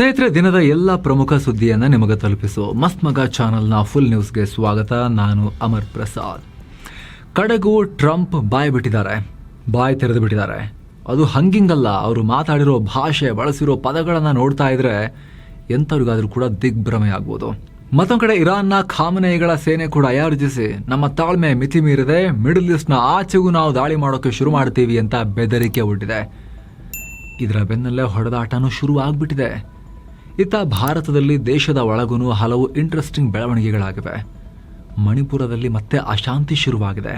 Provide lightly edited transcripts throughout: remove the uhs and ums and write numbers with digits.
ಸ್ನೇಹಿತರೆ, ದಿನದ ಎಲ್ಲ ಪ್ರಮುಖ ಸುದ್ದಿಯನ್ನ ನಿಮಗೆ ತಲುಪಿಸೋ ಮಸ್ತ್ ಮಗ ಚಾನಲ್ನ ಫುಲ್ ನ್ಯೂಸ್ಗೆ ಸ್ವಾಗತ. ನಾನು ಅಮರ್ ಪ್ರಸಾದ್. ಕಡೆಗೂ ಟ್ರಂಪ್ ಬಾಯಿ ತೆರೆದು ಬಿಟ್ಟಿದ್ದಾರೆ. ಅದು ಹಂಗಿಂಗಲ್ಲ, ಅವರು ಮಾತಾಡಿರೋ ಭಾಷೆ, ಬಳಸಿರೋ ಪದಗಳನ್ನು ನೋಡ್ತಾ ಇದ್ರೆ ಎಂಥವ್ರಿಗಾದ್ರೂ ಕೂಡ ದಿಗ್ಭ್ರಮೆ ಆಗ್ಬೋದು. ಮತ್ತೊಂದು ಕಡೆ ಇರಾನ್ನ ಖಾಮನೇಯಿಗಳ ಸೇನೆ ಕೂಡ ಆಯೋಜಿಸಿ ನಮ್ಮ ತಾಳ್ಮೆ ಮಿತಿ ಮೀರಿದೆ, ಮಿಡಲ್ ಈಸ್ಟ್ನ ಆಚೆಗೂ ನಾವು ದಾಳಿ ಮಾಡೋಕೆ ಶುರು ಮಾಡ್ತೀವಿ ಅಂತ ಬೆದರಿಕೆ ಒಡ್ಡಿದೆ. ಇದರ ಬೆನ್ನಲ್ಲೇ ಹೊಡೆದಾಟನೂ ಶುರು ಆಗ್ಬಿಟ್ಟಿದೆ. ಇತ್ತ ಭಾರತದಲ್ಲಿ ದೇಶದ ಒಳಗೂ ಹಲವು ಇಂಟ್ರೆಸ್ಟಿಂಗ್ ಬೆಳವಣಿಗೆಗಳಾಗಿವೆ. ಮಣಿಪುರದಲ್ಲಿ ಮತ್ತೆ ಅಶಾಂತಿ ಶುರುವಾಗಿದೆ.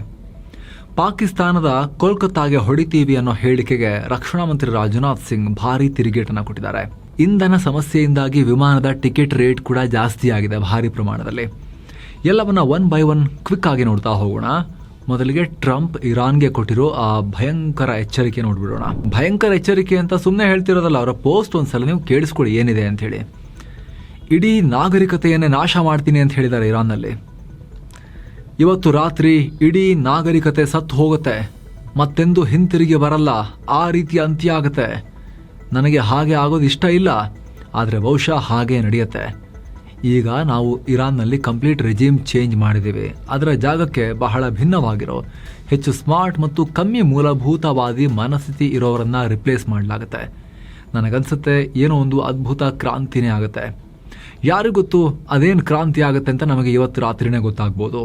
ಪಾಕಿಸ್ತಾನದ ಕೋಲ್ಕತ್ತಾಗೆ ಹೊಡಿತೀವಿ ಅನ್ನೋ ಹೇಳಿಕೆಗೆ ರಕ್ಷಣಾ ಮಂತ್ರಿ ರಾಜನಾಥ್ ಸಿಂಗ್ ಭಾರಿ ತಿರುಗೇಟನ್ನು ಕೊಟ್ಟಿದ್ದಾರೆ. ಇಂಧನ ಸಮಸ್ಯೆಯಿಂದಾಗಿ ವಿಮಾನದ ಟಿಕೆಟ್ ರೇಟ್ ಕೂಡ ಜಾಸ್ತಿ ಆಗಿದೆ ಭಾರಿ ಪ್ರಮಾಣದಲ್ಲಿ. ಎಲ್ಲವನ್ನ ಒನ್ ಬೈ ಒನ್ ಕ್ವಿಕ್ ಆಗಿ ನೋಡ್ತಾ ಹೋಗೋಣ. ಮೊದಲಿಗೆ ಟ್ರಂಪ್ ಇರಾನ್ಗೆ ಕೊಟ್ಟಿರೋ ಆ ಭಯಂಕರ ಎಚ್ಚರಿಕೆ ನೋಡ್ಬಿಡೋಣ. ಭಯಂಕರ ಎಚ್ಚರಿಕೆ ಅಂತ ಸುಮ್ಮನೆ ಹೇಳ್ತಿರೋದಲ್ಲ, ಅವರ ಪೋಸ್ಟ್ ಒಂದ್ಸಲ ನೀವು ಕೇಳಿಸ್ಕೊಳ್ಳಿ ಏನಿದೆ ಅಂತ ಹೇಳಿ. ಇಡೀ ನಾಗರಿಕತೆಯನ್ನೇ ನಾಶ ಮಾಡ್ತೀನಿ ಅಂತ ಹೇಳಿದ್ದಾರೆ ಇರಾನ್ನಲ್ಲಿ. ಇವತ್ತು ರಾತ್ರಿ ಇಡೀ ನಾಗರಿಕತೆ ಸತ್ತು ಹೋಗುತ್ತೆ, ಮತ್ತೆಂದು ಹಿಂತಿರುಗಿ ಬರಲ್ಲ, ಆ ರೀತಿ ಅಂತ್ಯ ಆಗುತ್ತೆ. ನನಗೆ ಹಾಗೆ ಆಗೋದು ಇಷ್ಟ ಇಲ್ಲ, ಆದರೆ ಬಹುಶಃ ಹಾಗೆ ನಡೆಯುತ್ತೆ. ಈಗ ನಾವು ಇರಾನ್ನಲ್ಲಿ ಕಂಪ್ಲೀಟ್ ರೆಜಿಮ್ ಚೇಂಜ್ ಮಾಡಿದ್ದೀವಿ. ಅದರ ಜಾಗಕ್ಕೆ ಬಹಳ ಭಿನ್ನವಾಗಿರೋ, ಹೆಚ್ಚು ಸ್ಮಾರ್ಟ್ ಮತ್ತು ಕಮ್ಮಿ ಮೂಲಭೂತವಾದಿ ಮನಸ್ಥಿತಿ ಇರೋರನ್ನ ರಿಪ್ಲೇಸ್ ಮಾಡಲಾಗುತ್ತೆ. ನನಗನ್ಸುತ್ತೆ ಏನೋ ಒಂದು ಅದ್ಭುತ ಕ್ರಾಂತಿನೇ ಆಗುತ್ತೆ. ಯಾರಿಗೊತ್ತು ಅದೇನು ಕ್ರಾಂತಿ ಆಗುತ್ತೆ ಅಂತ ನಮಗೆ ಇವತ್ತು ರಾತ್ರಿನೇ ಗೊತ್ತಾಗ್ಬೋದು.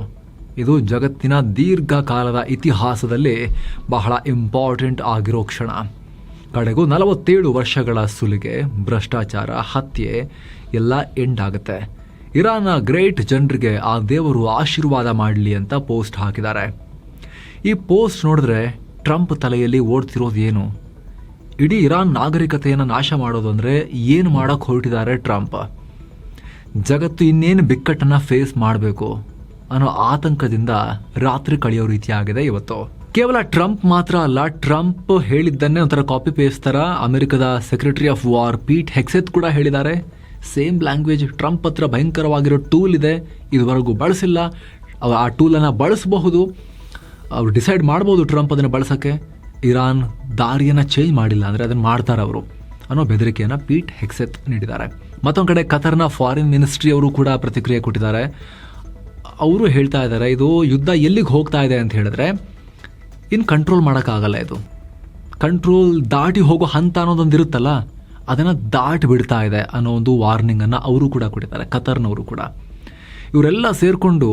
ಇದು ಜಗತ್ತಿನ ದೀರ್ಘಕಾಲದ ಇತಿಹಾಸದಲ್ಲಿ ಬಹಳ ಇಂಪಾರ್ಟೆಂಟ್ ಆಗಿರೋ ಕ್ಷಣ. ಕಡೆಗೂ 47 ವರ್ಷಗಳ ಸುಲಿಗೆ, ಭ್ರಷ್ಟಾಚಾರ, ಹತ್ಯೆ ಎಲ್ಲ ಎಂಡ್ ಆಗುತ್ತೆ. ಇರಾನ್ನ ಗ್ರೇಟ್ ಜನರಿಗೆ ಆ ದೇವರು ಆಶೀರ್ವಾದ ಮಾಡಲಿ ಅಂತ ಪೋಸ್ಟ್ ಹಾಕಿದ್ದಾರೆ. ಈ ಪೋಸ್ಟ್ ನೋಡಿದ್ರೆ ಟ್ರಂಪ್ ತಲೆಯಲ್ಲಿ ಓಡ್ತಿರೋದು ಏನು? ಇಡೀ ಇರಾನ್ ನಾಗರಿಕತೆಯನ್ನು ನಾಶ ಮಾಡೋದು ಅಂದರೆ ಏನು ಮಾಡೋಕ್ಕೆ ಹೊರಟಿದ್ದಾರೆ ಟ್ರಂಪ್? ಜಗತ್ತು ಇನ್ನೇನು ಬಿಕ್ಕಟ್ಟನ್ನು ಫೇಸ್ ಮಾಡಬೇಕು ಅನ್ನೋ ಆತಂಕದಿಂದ ರಾತ್ರಿ ಕಳೆಯೋ ರೀತಿ ಆಗಿದೆ ಇವತ್ತು. ಕೇವಲ ಟ್ರಂಪ್ ಮಾತ್ರ ಅಲ್ಲ, ಟ್ರಂಪ್ ಹೇಳಿದ್ದನ್ನೇ ಒಂಥರ ಕಾಪಿ ಪೇಸ್ಟ್ ಥರ ಅಮೆರಿಕದ ಸೆಕ್ರೆಟರಿ ಆಫ್ ವಾರ್ ಪೀಟ್ ಹೆಕ್ಸೆತ್ ಕೂಡ ಹೇಳಿದ್ದಾರೆ. Same language. ಟ್ರಂಪ್ ಹತ್ರ ಭಯಂಕರವಾಗಿರೋ ಟೂಲ್ ಇದೆ, ಇದುವರೆಗೂ ಬಳಸಿಲ್ಲ, ಆ ಟೂಲನ್ನು ಬಳಸಬಹುದು, ಅವರು ಡಿಸೈಡ್ ಮಾಡ್ಬೋದು ಟ್ರಂಪ್ ಅದನ್ನು ಬಳಸೋಕ್ಕೆ. ಇರಾನ್ ದಾರಿಯನ್ನು ಚೇಂಜ್ ಮಾಡಿಲ್ಲ ಅಂದರೆ ಅದನ್ನು ಮಾಡ್ತಾರೆ ಅವರು ಅನ್ನೋ ಬೆದರಿಕೆಯನ್ನು ಪೀಟ್ ಹೆಕ್ಸೆತ್ ನೀಡಿದ್ದಾರೆ. ಮತ್ತೊಂದು ಕಡೆ ಕತರ್ನ ಫಾರಿನ್ ಮಿನಿಸ್ಟ್ರಿ ಅವರು ಕೂಡ ಪ್ರತಿಕ್ರಿಯೆ ಕೊಟ್ಟಿದ್ದಾರೆ. ಅವರು ಹೇಳ್ತಾ ಇದ್ದಾರೆ, ಇದು ಯುದ್ಧ ಎಲ್ಲಿಗೆ ಹೋಗ್ತಾ ಇದೆ ಅಂತ ಹೇಳಿದ್ರೆ ಇನ್ನು ಕಂಟ್ರೋಲ್ ಮಾಡೋಕ್ಕಾಗಲ್ಲ. ಇದು ಕಂಟ್ರೋಲ್ ದಾಟಿ ಹೋಗೋ ಹಂತ ಅನ್ನೋದೊಂದು ಇರುತ್ತಲ್ಲ, ಅದನ್ನು ದಾಟಿ ಬಿಡ್ತಾ ಇದೆ ಅನ್ನೋ ಒಂದು ವಾರ್ನಿಂಗನ್ನು ಅವರು ಕೂಡ ಕೊಟ್ಟಿದ್ದಾರೆ, ಕತರ್ನವರು ಕೂಡ. ಇವರೆಲ್ಲ ಸೇರಿಕೊಂಡು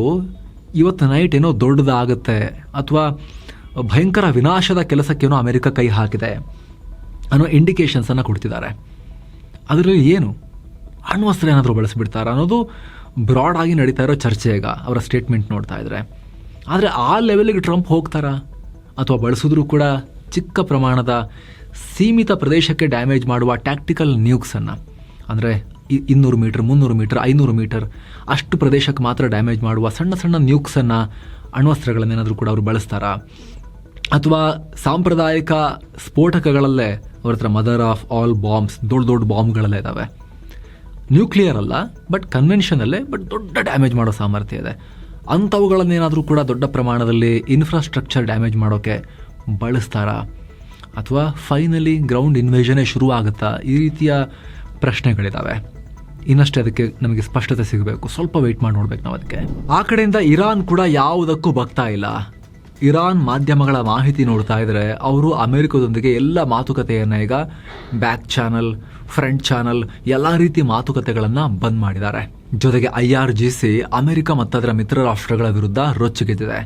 ಇವತ್ತು ನೈಟ್ ಏನೋ ದೊಡ್ಡದಾಗುತ್ತೆ ಅಥವಾ ಭಯಂಕರ ವಿನಾಶದ ಕೆಲಸಕ್ಕೇನೋ ಅಮೆರಿಕ ಕೈ ಹಾಕಿದೆ ಅನ್ನೋ ಇಂಡಿಕೇಶನ್ಸನ್ನು ಕೊಡ್ತಿದ್ದಾರೆ. ಅದರಲ್ಲಿ ಏನು ಅಣ್ವಸ್ತ್ರ ಏನಾದರೂ ಬಳಸಿಬಿಡ್ತಾರೆ ಅನ್ನೋದು ಬ್ರಾಡ್ ಆಗಿ ನಡೀತಾ ಇರೋ ಚರ್ಚೆ ಈಗ ಅವರ ಸ್ಟೇಟ್ಮೆಂಟ್ ನೋಡ್ತಾ ಇದ್ದಾರೆ. ಆದರೆ ಆ ಲೆವೆಲ್ಗೆ ಟ್ರಂಪ್ ಹೋಗ್ತಾರಾ ಅಥವಾ ಬಳಸಿದ್ರೂ ಕೂಡ ಚಿಕ್ಕ ಪ್ರಮಾಣದ ಸೀಮಿತ ಪ್ರದೇಶಕ್ಕೆ ಡ್ಯಾಮೇಜ್ ಮಾಡುವ ಟ್ಯಾಕ್ಟಿಕಲ್ ನ್ಯೂಕ್ಸನ್ನು, ಅಂದರೆ 200 ಮೀಟರ್, 300 ಮೀಟರ್, 500 ಮೀಟರ್ ಅಷ್ಟು ಪ್ರದೇಶಕ್ಕೆ ಮಾತ್ರ ಡ್ಯಾಮೇಜ್ ಮಾಡುವ ಸಣ್ಣ ಸಣ್ಣ ನ್ಯೂಕ್ಸನ್ನು, ಅಣ್ವಸ್ತ್ರಗಳನ್ನೇನಾದರೂ ಕೂಡ ಅವರು ಬಳಸ್ತಾರಾ? ಅಥವಾ ಸಾಂಪ್ರದಾಯಿಕ ಸ್ಫೋಟಕಗಳಲ್ಲೇ ಅವ್ರ ಹತ್ರ ಮದರ್ ಆಫ್ ಆಲ್ ಬಾಂಬ್ಸ್, ದೊಡ್ಡ ದೊಡ್ಡ ಬಾಂಬ್ಗಳೆಲ್ಲ ಇದ್ದಾವೆ. ನ್ಯೂಕ್ಲಿಯರ್ ಅಲ್ಲ, ಬಟ್ ಕನ್ವೆನ್ಷನಲ್ಲೇ, ಬಟ್ ದೊಡ್ಡ ಡ್ಯಾಮೇಜ್ ಮಾಡೋ ಸಾಮರ್ಥ್ಯ ಇದೆ. ಅಂಥವುಗಳನ್ನೇನಾದರೂ ಕೂಡ ದೊಡ್ಡ ಪ್ರಮಾಣದಲ್ಲಿ ಇನ್ಫ್ರಾಸ್ಟ್ರಕ್ಚರ್ ಡ್ಯಾಮೇಜ್ ಮಾಡೋಕ್ಕೆ ಬಳಸ್ತಾರಾ? ಅಥವಾ ಫೈನಲಿ ಗ್ರೌಂಡ್ ಇನ್ವೇಷನೇ ಶುರು ಆಗುತ್ತಾ? ಈ ರೀತಿಯ ಪ್ರಶ್ನೆಗಳಿದ್ದಾವೆ. ಇನ್ನಷ್ಟೇ ಅದಕ್ಕೆ ನಮಗೆ ಸ್ಪಷ್ಟತೆ ಸಿಗಬೇಕು. ಸ್ವಲ್ಪ ವೆಯ್ಟ್ ಮಾಡಿ ನೋಡ್ಬೇಕು ನಾವು ಅದಕ್ಕೆ. ಆ ಕಡೆಯಿಂದ ಇರಾನ್ ಕೂಡ ಯಾವುದಕ್ಕೂ ಬಗ್ತಾ ಇಲ್ಲ. ಇರಾನ್ ಮಾಧ್ಯಮಗಳ ಮಾಹಿತಿ ನೋಡ್ತಾ ಇದ್ರೆ ಅವರು ಅಮೆರಿಕದೊಂದಿಗೆ ಎಲ್ಲ ಮಾತುಕತೆಯನ್ನು ಈಗ ಬ್ಯಾಕ್ ಚಾನಲ್, ಫ್ರಂಟ್ ಚಾನಲ್ ಎಲ್ಲ ರೀತಿ ಮಾತುಕತೆಗಳನ್ನು ಬಂದ್ ಮಾಡಿದ್ದಾರೆ. ಜೊತೆಗೆ IRGC ಅಮೆರಿಕ ಮತ್ತು ಅದರ ಮಿತ್ರ ರಾಷ್ಟ್ರಗಳ ವಿರುದ್ಧ ರೊಚ್ಚಿಗೆದ್ದಿದೆ.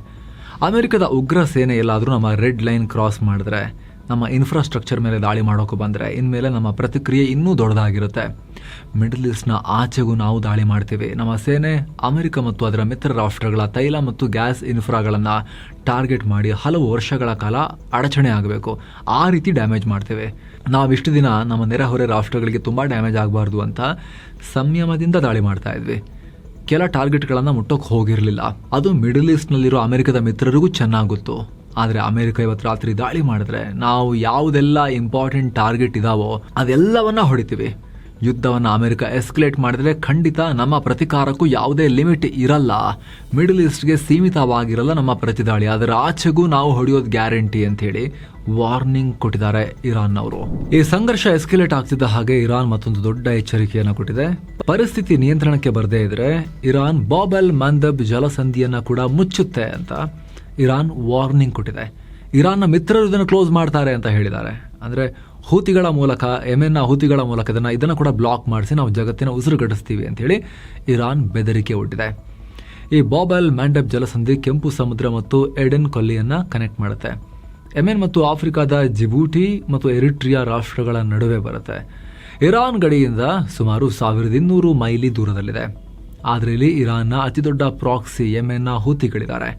ಅಮೆರಿಕದ ಉಗ್ರ ಸೇನೆ ಎಲ್ಲಾದರೂ ನಮ್ಮ ರೆಡ್ ಲೈನ್ ಕ್ರಾಸ್ ಮಾಡಿದ್ರೆ, ನಮ್ಮ ಇನ್ಫ್ರಾಸ್ಟ್ರಕ್ಚರ್ ಮೇಲೆ ದಾಳಿ ಮಾಡೋಕೆ ಬಂದರೆ ಇನ್ಮೇಲೆ ನಮ್ಮ ಪ್ರತಿಕ್ರಿಯೆ ಇನ್ನೂ ದೊಡ್ಡದಾಗಿರುತ್ತೆ. ಮಿಡಲ್ ಈಸ್ಟ್ನ ಆಚೆಗೂ ನಾವು ದಾಳಿ ಮಾಡ್ತೀವಿ. ನಮ್ಮ ಸೇನೆ ಅಮೆರಿಕ ಮತ್ತು ಅದರ ಮಿತ್ರ ರಾಷ್ಟ್ರಗಳ ತೈಲ ಮತ್ತು ಗ್ಯಾಸ್ ಇನ್ಫ್ರಾಗಳನ್ನು ಟಾರ್ಗೆಟ್ ಮಾಡಿ ಹಲವು ವರ್ಷಗಳ ಕಾಲ ಅಡಚಣೆ ಆಗಬೇಕು, ಆ ರೀತಿ ಡ್ಯಾಮೇಜ್ ಮಾಡ್ತೇವೆ. ನಾವಿಷ್ಟು ದಿನ ನಮ್ಮ ನೆರೆಹೊರೆ ರಾಷ್ಟ್ರಗಳಿಗೆ ತುಂಬ ಡ್ಯಾಮೇಜ್ ಆಗಬಾರ್ದು ಅಂತ ಸಂಯಮದಿಂದ ದಾಳಿ ಮಾಡ್ತಾ ಇದ್ವಿ. ಕೆಲ ಟಾರ್ಗೆಟ್ಗಳನ್ನು ಮುಟ್ಟೋಕೆ ಹೋಗಿರಲಿಲ್ಲ. ಅದು ಮಿಡಲ್ ಈಸ್ಟ್ನಲ್ಲಿರೋ ಅಮೆರಿಕದ ಮಿತ್ರರಿಗೂ ಚೆನ್ನಾಗಿ ಗೊತ್ತು. ಆದರೆ ಅಮೆರಿಕ ಇವತ್ತು ರಾತ್ರಿ ದಾಳಿ ಮಾಡಿದ್ರೆ ನಾವು ಯಾವುದೆಲ್ಲ ಇಂಪಾರ್ಟೆಂಟ್ ಟಾರ್ಗೆಟ್ ಇದಾವೋ ಅದೆಲ್ಲವನ್ನ ಹೊಡಿತೀವಿ. ಯುದ್ಧವನ್ನು ಅಮೆರಿಕ ಎಸ್ಕಲೇಟ್ ಮಾಡಿದರೆ ಖಂಡಿತ ನಮ್ಮ ಪ್ರತಿಕಾರಕ್ಕೂ ಯಾವುದೇ ಲಿಮಿಟ್ ಇರಲ್ಲ, ಮಿಡಲ್ ಈಸ್ಟ್ಗೆ ಸೀಮಿತವಾಗಿರಲ್ಲ ನಮ್ಮ ಪ್ರತಿದಾಳಿ, ಅದರ ಆಚೆಗೂ ನಾವು ಹೊಡೆಯೋದು ಗ್ಯಾರಂಟಿ ಅಂತ ಹೇಳಿ ವಾರ್ನಿಂಗ್ ಕೊಟ್ಟಿದ್ದಾರೆ ಇರಾನ್ನವರು. ಈ ಸಂಘರ್ಷ ಎಸ್ಕಲೇಟ್ ಆಗ್ತಿದ್ದ ಹಾಗೆ ಇರಾನ್ ಮತ್ತೊಂದು ದೊಡ್ಡ ಎಚ್ಚರಿಕೆಯನ್ನು ಕೊಟ್ಟಿದೆ. ಪರಿಸ್ಥಿತಿ ನಿಯಂತ್ರಣಕ್ಕೆ ಬರದೇ ಇದ್ರೆ ಇರಾನ್ ಬಾಬ್ ಎಲ್ ಮಂದಬ್ ಜಲಸಂಧಿಯನ್ನ ಕೂಡ ಮುಚ್ಚುತ್ತೆ ಅಂತ ಇರಾನ್ ವಾರ್ನಿಂಗ್ ಕೊಟ್ಟಿದೆ. ಇರಾನ್ನ ಮಿತ್ರರು ಇದನ್ನು ಕ್ಲೋಸ್ ಮಾಡ್ತಾರೆ ಅಂತ ಹೇಳಿದ್ದಾರೆ. ಅಂದರೆ ಹೂತಿಗಳ ಮೂಲಕ, ಯೆಮೆನ್ನ ಹೂತಿಗಳ ಮೂಲಕ ಇದನ್ನು ಕೂಡ ಬ್ಲಾಕ್ ಮಾಡಿಸಿ ನಾವು ಜಗತ್ತಿನ ಉಸಿರುಗಟ್ಟಿಸ್ತೀವಿ ಅಂತೇಳಿ ಇರಾನ್ ಬೆದರಿಕೆ ಒಡ್ಡಿದೆ. ಈ ಬಾಬ್ ಎಲ್ ಮಂಡಬ್ ಜಲಸಂಧಿ ಕೆಂಪು ಸಮುದ್ರ ಮತ್ತು ಎಡೆನ್ ಕೊಲ್ಲಿಯನ್ನು ಕನೆಕ್ಟ್ ಮಾಡುತ್ತೆ. ಯೆಮೆನ್ ಮತ್ತು ಆಫ್ರಿಕಾದ ಜಿಬೂಟಿ ಮತ್ತು ಎರಿಟ್ರಿಯಾ ರಾಷ್ಟ್ರಗಳ ನಡುವೆ ಬರುತ್ತೆ. ಇರಾನ್ ಗಡಿಯಿಂದ ಸುಮಾರು 1200 ಮೈಲಿ ದೂರದಲ್ಲಿದೆ. ಆದರೆ ಇಲ್ಲಿ ಇರಾನ್ನ ಅತಿದೊಡ್ಡ ಪ್ರಾಕ್ಸಿ ಯೆಮೆನ್ನ ಹೂತಿಗಳಿದ್ದಾರೆ.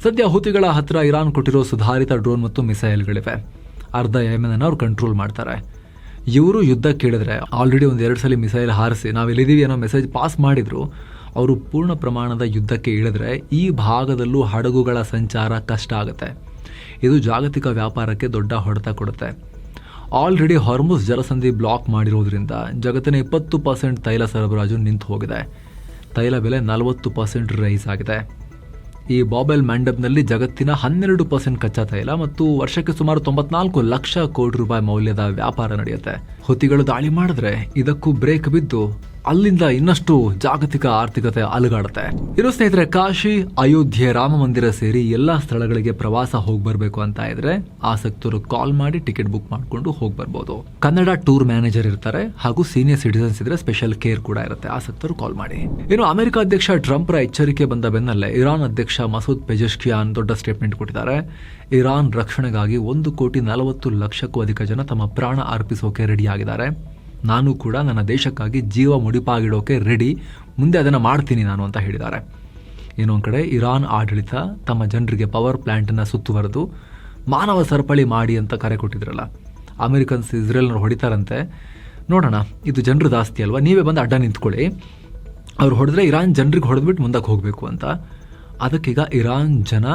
ಸದ್ಯ ಹೂತಿಗಳ ಹತ್ರ ಇರಾನ್ ಕೊಟ್ಟಿರೋ ಸುಧಾರಿತ ಡ್ರೋನ್ ಮತ್ತು ಮಿಸೈಲ್ಗಳಿವೆ. ಅರ್ಧ ಯೆಮೆನ್ ಅವ್ರು ಕಂಟ್ರೋಲ್ ಮಾಡ್ತಾರೆ. ಇವರು ಯುದ್ಧ ಕೇಳಿದ್ರೆ ಆಲ್ರೆಡಿ 1-2 ಸಲ ಮಿಸೈಲ್ ಹಾರಿಸಿ ನಾವೆಲ್ಲಿದ್ದೀವಿ ಅನ್ನೋ ಮೆಸೇಜ್ ಪಾಸ್ ಮಾಡಿದ್ರು. ಅವರು ಪೂರ್ಣ ಪ್ರಮಾಣದ ಯುದ್ಧಕ್ಕೆ ಇಳಿದ್ರೆ ಈ ಭಾಗದಲ್ಲೂ ಹಡಗುಗಳ ಸಂಚಾರ ಕಷ್ಟ ಆಗುತ್ತೆ. ಇದು ಜಾಗತಿಕ ವ್ಯಾಪಾರಕ್ಕೆ ದೊಡ್ಡ ಹೊಡೆತ ಕೊಡುತ್ತೆ. ಆಲ್ರೆಡಿ ಹಾರ್ಮುಜ್ ಜಲಸಂಧಿ ಬ್ಲಾಕ್ ಮಾಡಿರೋದ್ರಿಂದ ಜಗತ್ತಿನ 20% ತೈಲ ಸರಬರಾಜು ನಿಂತು ಹೋಗಿದೆ. ತೈಲ ಬೆಲೆ 40% ರೈಸ್ ಆಗಿದೆ. ಈ ಬಾಬ್ ಎಲ್ ಮಂಡಬ್ನಲ್ಲಿ ಜಗತ್ತಿನ 12% ಕಚ್ಚಾ ತೈಲ ಮತ್ತು ವರ್ಷಕ್ಕೆ ಸುಮಾರು 94 ಲಕ್ಷ ಕೋಟಿ ರೂಪಾಯಿ ಮೌಲ್ಯದ ವ್ಯಾಪಾರ ನಡೆಯುತ್ತೆ. ಹುತಿಗಳು ದಾಳಿ ಮಾಡಿದ್ರೆ ಇದಕ್ಕೂ ಬ್ರೇಕ್ ಬಿದ್ದು ಅಲ್ಲಿಂದ ಇನ್ನಷ್ಟು ಜಾಗತಿಕ ಆರ್ಥಿಕತೆ ಅಲುಗಾಡುತ್ತೆ. ಇರೋ ಸ್ನೇಹಿತರೆ, ಕಾಶಿ, ಅಯೋಧ್ಯೆ, ರಾಮ ಮಂದಿರ ಸೇರಿ ಎಲ್ಲಾ ಸ್ಥಳಗಳಿಗೆ ಪ್ರವಾಸ ಹೋಗಿ ಬರಬೇಕು ಅಂತ ಇದ್ರೆ ಆಸಕ್ತರು ಕಾಲ್ ಮಾಡಿ ಟಿಕೆಟ್ ಬುಕ್ ಮಾಡಿಕೊಂಡು ಹೋಗಿ ಬರ್ಬೋದು. ಕನ್ನಡ ಟೂರ್ ಮ್ಯಾನೇಜರ್ ಇರ್ತಾರೆ ಹಾಗೂ ಸೀನಿಯರ್ ಸಿಟಿಸನ್ಸ್ ಇದ್ರೆ ಸ್ಪೆಷಲ್ ಕೇರ್ ಕೂಡ ಇರುತ್ತೆ. ಆಸಕ್ತರು ಕಾಲ್ ಮಾಡಿ. ಇನ್ನು ಅಮೆರಿಕ ಅಧ್ಯಕ್ಷ ಟ್ರಂಪ್ ರ ಎಚ್ಚರಿಕೆ ಬಂದ ಬೆನ್ನಲ್ಲೇ ಇರಾನ್ ಅಧ್ಯಕ್ಷ ಮಸೂದ್ ಪೆಜೆಶ್ಕಿಯಾನ್ ದೊಡ್ಡ ಸ್ಟೇಟ್ಮೆಂಟ್ ಕೊಟ್ಟಿದ್ದಾರೆ. ಇರಾನ್ ರಕ್ಷಣೆಗಾಗಿ 1,40,00,000ಕ್ಕೂ ಅಧಿಕ ಜನ ತಮ್ಮ ಪ್ರಾಣ ಅರ್ಪಿಸೋಕೆ ರೆಡಿಯಾಗಿದ್ದಾರೆ. ನಾನು ಕೂಡ ನನ್ನ ದೇಶಕ್ಕಾಗಿ ಜೀವ ಮುಡಿಪಾಗಿಡೋಕೆ ರೆಡಿ, ಮುಂದೆ ಅದನ್ನು ಮಾಡ್ತೀನಿ ನಾನು ಅಂತ ಹೇಳಿದ್ದಾರೆ. ಇನ್ನೊಂದು ಕಡೆ ಇರಾನ್ ಆಡಳಿತ ತಮ್ಮ ಜನರಿಗೆ ಪವರ್ ಪ್ಲಾಂಟನ್ನು ಸುತ್ತುವರೆದು ಮಾನವ ಸರಪಳಿ ಮಾಡಿ ಅಂತ ಕರೆ ಕೊಟ್ಟಿದ್ರಲ್ಲ. ಅಮೆರಿಕನ್ಸ್ ಇಸ್ರೇಲ್ನವ್ರು ಹೊಡಿತಾರಂತೆ. ನೋಡೋಣ, ಇದು ಜನರು ಜಾಸ್ತಿ ಅಲ್ವಾ, ನೀವೇ ಬಂದು ಅಡ್ಡ ನಿಂತ್ಕೊಳ್ಳಿ, ಅವ್ರು ಹೊಡೆದ್ರೆ ಇರಾನ್ ಜನರಿಗೆ ಹೊಡೆದ್ಬಿಟ್ಟು ಮುಂದಕ್ಕೆ ಹೋಗಬೇಕು ಅಂತ. ಅದಕ್ಕೀಗ ಇರಾನ್ ಜನ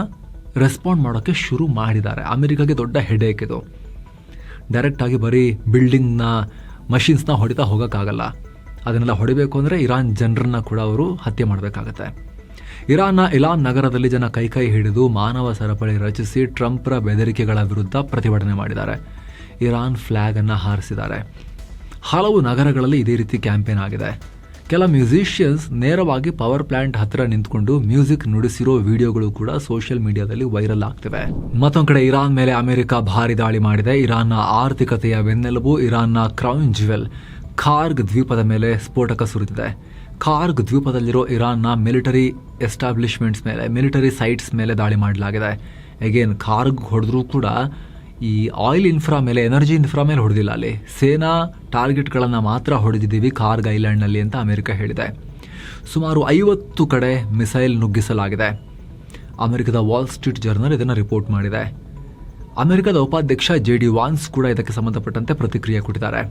ರೆಸ್ಪಾಂಡ್ ಮಾಡೋಕ್ಕೆ ಶುರು ಮಾಡಿದ್ದಾರೆ. ಅಮೆರಿಕಾಗೆ ದೊಡ್ಡ ಹೆಡೇಕ್ ಇದು. ಡೈರೆಕ್ಟಾಗಿ ಬರೀ ಬಿಲ್ಡಿಂಗ್ನ ಮಷಿನ್ಸ್ನ ಹೊಡಿತಾ ಹೋಗೋಕ್ಕಾಗಲ್ಲ. ಅದನ್ನೆಲ್ಲ ಹೊಡಿಬೇಕು ಅಂದರೆ ಇರಾನ್ ಜನರನ್ನ ಕೂಡ ಅವರು ಹತ್ಯೆ ಮಾಡಬೇಕಾಗತ್ತೆ. ಇರಾನ್ನ ಇಲಾನ್ ನಗರದಲ್ಲಿ ಜನ ಕೈ ಹಿಡಿದು ಮಾನವ ಸರಪಳಿ ರಚಿಸಿ ಟ್ರಂಪ್ರ ಬೆದರಿಕೆಗಳ ವಿರುದ್ಧ ಪ್ರತಿಭಟನೆ ಮಾಡಿದ್ದಾರೆ. ಇರಾನ್ ಫ್ಲ್ಯಾಗ್ ಅನ್ನು ಹಾರಿಸಿದ್ದಾರೆ. ಹಲವು ನಗರಗಳಲ್ಲಿ ಇದೇ ರೀತಿ ಕ್ಯಾಂಪೇನ್ ಆಗಿದೆ. ಕೆಲ ಮ್ಯೂಸಿಷಿಯನ್ಸ್ ನೇರವಾಗಿ ಪವರ್ ಪ್ಲಾಂಟ್ ಹತ್ರ ನಿಂತ್ಕೊಂಡು ಮ್ಯೂಸಿಕ್ ನುಡಿಸಿರೋ ವಿಡಿಯೋಗಳು ಕೂಡ ಸೋಷಿಯಲ್ ಮೀಡಿಯಾದಲ್ಲಿ ವೈರಲ್ ಆಗ್ತಿವೆ. ಮತ್ತೊಂದು ಕಡೆ ಇರಾನ್ ಮೇಲೆ ಅಮೆರಿಕ ಭಾರಿ ದಾಳಿ ಮಾಡಿದೆ. ಇರಾನ್ನ ಆರ್ಥಿಕತೆಯ ಬೆನ್ನೆಲುಬು ಇರಾನ್ನ ಕ್ರೌನ್ ಜ್ಯುವೆಲ್ ಖಾರ್ಗ್ ದ್ವೀಪದ ಮೇಲೆ ಸ್ಫೋಟಕ ಸುರಿದಿದೆ. ಖಾರ್ಗ್ ದ್ವೀಪದಲ್ಲಿರೋ ಇರಾನ್ನ ಮಿಲಿಟರಿ ಎಸ್ಟಾಬ್ಲಿಷ್ಮೆಂಟ್ಸ್ ಮೇಲೆ, ಮಿಲಿಟರಿ ಸೈಟ್ಸ್ ಮೇಲೆ ದಾಳಿ ಮಾಡಲಾಗಿದೆ. ಅಗೇನ್ ಖಾರ್ಗ್ ಹೊಡೆದ್ರೂ ಕೂಡ ಈ ಆಯಿಲ್ ಇನ್ಫ್ರಾ ಮೇಲೆ, ಎನರ್ಜಿ ಇನ್ಫ್ರಾ ಮೇಲೆ ಹೊಡೆದಿಲ್ಲ. ಅಲ್ಲಿ ಸೇನಾ ಟಾರ್ಗೆಟ್ಗಳನ್ನು ಮಾತ್ರ ಹೊಡೆದಿದ್ದೀವಿ ಖಾರ್ಗ್ ಐಲ್ಯಾಂಡ್ನಲ್ಲಿ ಅಂತ ಅಮೆರಿಕ ಹೇಳಿದೆ. ಸುಮಾರು 50 ಕಡೆ ಮಿಸೈಲ್ ನುಗ್ಗಿಸಲಾಗಿದೆ. ಅಮೆರಿಕದ ವಾಲ್ ಸ್ಟ್ರೀಟ್ ಜರ್ನಲ್ ಇದನ್ನು ರಿಪೋರ್ಟ್ ಮಾಡಿದೆ. ಅಮೆರಿಕದ ಉಪಾಧ್ಯಕ್ಷ JD ವಾನ್ಸ್ ಕೂಡ ಇದಕ್ಕೆ ಸಂಬಂಧಪಟ್ಟಂತೆ ಪ್ರತಿಕ್ರಿಯೆ ಕೊಟ್ಟಿದ್ದಾರೆ.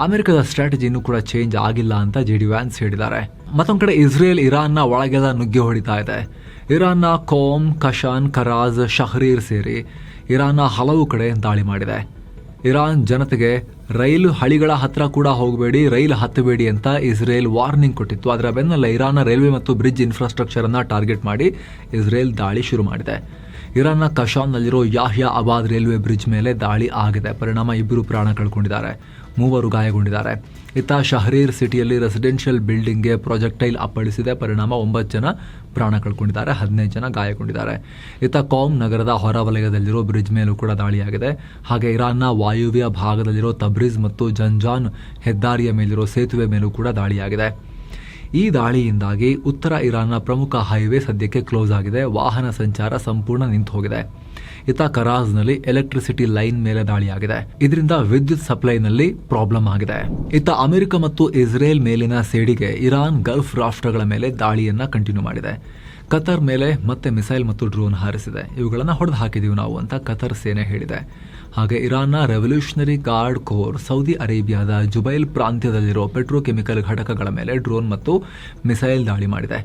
ಅಮೆರಿಕದ ಸ್ಟ್ರಾಟಜಿನೂ ಕೂಡ ಚೇಂಜ್ ಆಗಿಲ್ಲ ಅಂತ JD ವ್ಯಾನ್ಸ್ ಹೇಳಿದ್ದಾರೆ. ಮತ್ತೊಂದು ಕಡೆ ಇಸ್ರೇಲ್ ಇರಾನ್ನ ಒಳಗೆಲ್ಲ ನುಗ್ಗಿ ಹೊಡಿತಾ ಇದೆ. ಇರಾನ್ನ ಕೋಮ್, ಕಶಾನ್, ಕರಾಜ್, ಶಹರೀರ್ ಸೇರಿ ಇರಾನ್ನ ಹಲವು ಕಡೆ ದಾಳಿ ಮಾಡಿದೆ. ಇರಾನ್ ಜನತೆಗೆ ರೈಲು ಹಳಿಗಳ ಹತ್ರ ಕೂಡ ಹೋಗಬೇಡಿ, ರೈಲು ಹತ್ತಬೇಡಿ ಅಂತ ಇಸ್ರೇಲ್ ವಾರ್ನಿಂಗ್ ಕೊಟ್ಟಿತ್ತು. ಅದರ ಬೆನ್ನಲ್ಲೇ ಇರಾನ್ನ ರೈಲ್ವೆ ಮತ್ತು ಬ್ರಿಡ್ಜ್ ಇನ್ಫ್ರಾಸ್ಟ್ರಕ್ಚರ್ ಅನ್ನ ಟಾರ್ಗೆಟ್ ಮಾಡಿ ಇಸ್ರೇಲ್ ದಾಳಿ ಶುರು ಮಾಡಿದೆ. ಇರಾನ್ನ ಕಶಾನ್ನಲ್ಲಿರೋ ಯಾಹ್ಯಾ ಅಬಾದ್ ರೈಲ್ವೆ ಬ್ರಿಡ್ಜ್ ಮೇಲೆ ದಾಳಿ ಆಗಿದೆ. ಪರಿಣಾಮ 2 ಪ್ರಾಣ ಕಳ್ಕೊಂಡಿದ್ದಾರೆ, 3 ಗಾಯಗೊಂಡಿದ್ದಾರೆ. ಇತ್ತ ಶಹರೀರ್ ಸಿಟಿಯಲ್ಲಿ ರೆಸಿಡೆನ್ಷಿಯಲ್ ಬಿಲ್ಡಿಂಗ್ಗೆ ಪ್ರಾಜೆಕ್ಟೈಲ್ ಅಪ್ಪಳಿಸಿದೆ. ಪರಿಣಾಮ 9 ಜನ ಪ್ರಾಣ ಕಳ್ಕೊಂಡಿದ್ದಾರೆ, 15 ಜನ ಗಾಯಗೊಂಡಿದ್ದಾರೆ. ಇತ್ತ ಕಾಮ್ ನಗರದ ಹೊರವಲಯದಲ್ಲಿರೋ ಬ್ರಿಡ್ಜ್ ಮೇಲೂ ಕೂಡ ದಾಳಿಯಾಗಿದೆ. ಹಾಗೆ ಇರಾನ್ನ ವಾಯುವ್ಯ ಭಾಗದಲ್ಲಿರೋ ತಬ್ರಿಜ್ ಮತ್ತು ಜಂಜಾನ್ ಹೆದ್ದಾರಿಯ ಮೇಲಿರೋ ಸೇತುವೆ ಮೇಲೂ ಕೂಡ ದಾಳಿಯಾಗಿದೆ. ಈ ದಾಳಿಯಿಂದಾಗಿ ಉತ್ತರ ಇರಾನ್ನ ಪ್ರಮುಖ ಹೈವೇ ಸದ್ಯಕ್ಕೆ ಕ್ಲೋಸ್ ಆಗಿದೆ. ವಾಹನ ಸಂಚಾರ ಸಂಪೂರ್ಣ ನಿಂತು ಹೋಗಿದೆ. ಇತ್ತ ಕರಾಜ್ನಲ್ಲಿ ಎಲೆಕ್ಟ್ರಿಸಿಟಿ ಲೈನ್ ಮೇಲೆ ದಾಳಿಯಾಗಿದೆ. ಇದರಿಂದ ವಿದ್ಯುತ್ ಸಪ್ಲೈನಲ್ಲಿ ಪ್ರಾಬ್ಲಮ್ ಆಗಿದೆ. ಇತ್ತ ಅಮೆರಿಕ ಮತ್ತು ಇಸ್ರೇಲ್ ಮೇಲಿನ ಸೇಡಿಗೆ ಇರಾನ್ ಗಲ್ಫ್ ರಾಷ್ಟ್ರಗಳ ಮೇಲೆ ದಾಳಿಯನ್ನ ಕಂಟಿನ್ಯೂ ಮಾಡಿದೆ. ಕತರ್ ಮೇಲೆ ಮತ್ತೆ ಮಿಸೈಲ್ ಮತ್ತು ಡ್ರೋನ್ ಹಾರಿಸಿದೆ. ಇವುಗಳನ್ನು ಹೊಡೆದು ಹಾಕಿದೀವಿ ನಾವು ಅಂತ ಕತರ್ ಸೇನೆ ಹೇಳಿದೆ. ಹಾಗೆ ಇರಾನ್ನ ರೆವಲ್ಯೂಷನರಿ ಗಾರ್ಡ್ ಕೋರ್ ಸೌದಿ ಅರೇಬಿಯಾದ ಜುಬೈಲ್ ಪ್ರಾಂತ್ಯದಲ್ಲಿರೋ ಪೆಟ್ರೋಕೆಮಿಕಲ್ ಘಟಕಗಳ ಮೇಲೆ ಡ್ರೋನ್ ಮತ್ತು ಮಿಸೈಲ್ ದಾಳಿ ಮಾಡಿದೆ.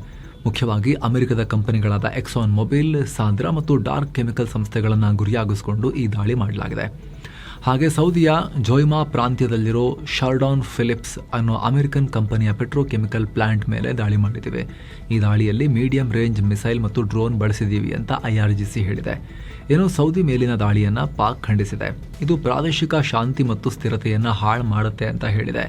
ಮುಖ್ಯವಾಗಿ ಅಮೆರಿಕದ ಕಂಪನಿಗಳಾದ ಎಕ್ಸಾನ್ ಮೊಬಿಲ್, ಸಾಂದ್ರಾ ಮತ್ತು ಡಾರ್ಕ್ ಕೆಮಿಕಲ್ ಸಂಸ್ಥೆಗಳನ್ನು ಗುರಿಯಾಗಿಸಿಕೊಂಡು ಈ ದಾಳಿ ಮಾಡಲಾಗಿದೆ. ಹಾಗೆ ಸೌದಿಯ ಜೊಯ್ಮಾ ಪ್ರಾಂತ್ಯದಲ್ಲಿರೋ ಶಾರ್ಡಾನ್ ಫಿಲಿಪ್ಸ್ ಅನ್ನೋ ಅಮೆರಿಕನ್ ಕಂಪನಿಯ ಪೆಟ್ರೋಕೆಮಿಕಲ್ ಪ್ಲಾಂಟ್ ಮೇಲೆ ದಾಳಿ ಮಾಡಿದ್ದೀವಿ. ಈ ದಾಳಿಯಲ್ಲಿ ಮೀಡಿಯಂ ರೇಂಜ್ ಮಿಸೈಲ್ ಮತ್ತು ಡ್ರೋನ್ ಬಳಸಿದ್ದೀವಿ ಅಂತ IRGC ಹೇಳಿದೆ. ಸೌದಿ ಮೇಲಿನ ದಾಳಿಯನ್ನ ಪಾಕ್ ಖಂಡಿಸಿದೆ. ಇದು ಪ್ರಾದೇಶಿಕ ಶಾಂತಿ ಮತ್ತು ಸ್ಥಿರತೆಯನ್ನ ಹಾಳು ಮಾಡುತ್ತೆ ಅಂತ ಹೇಳಿದೆ.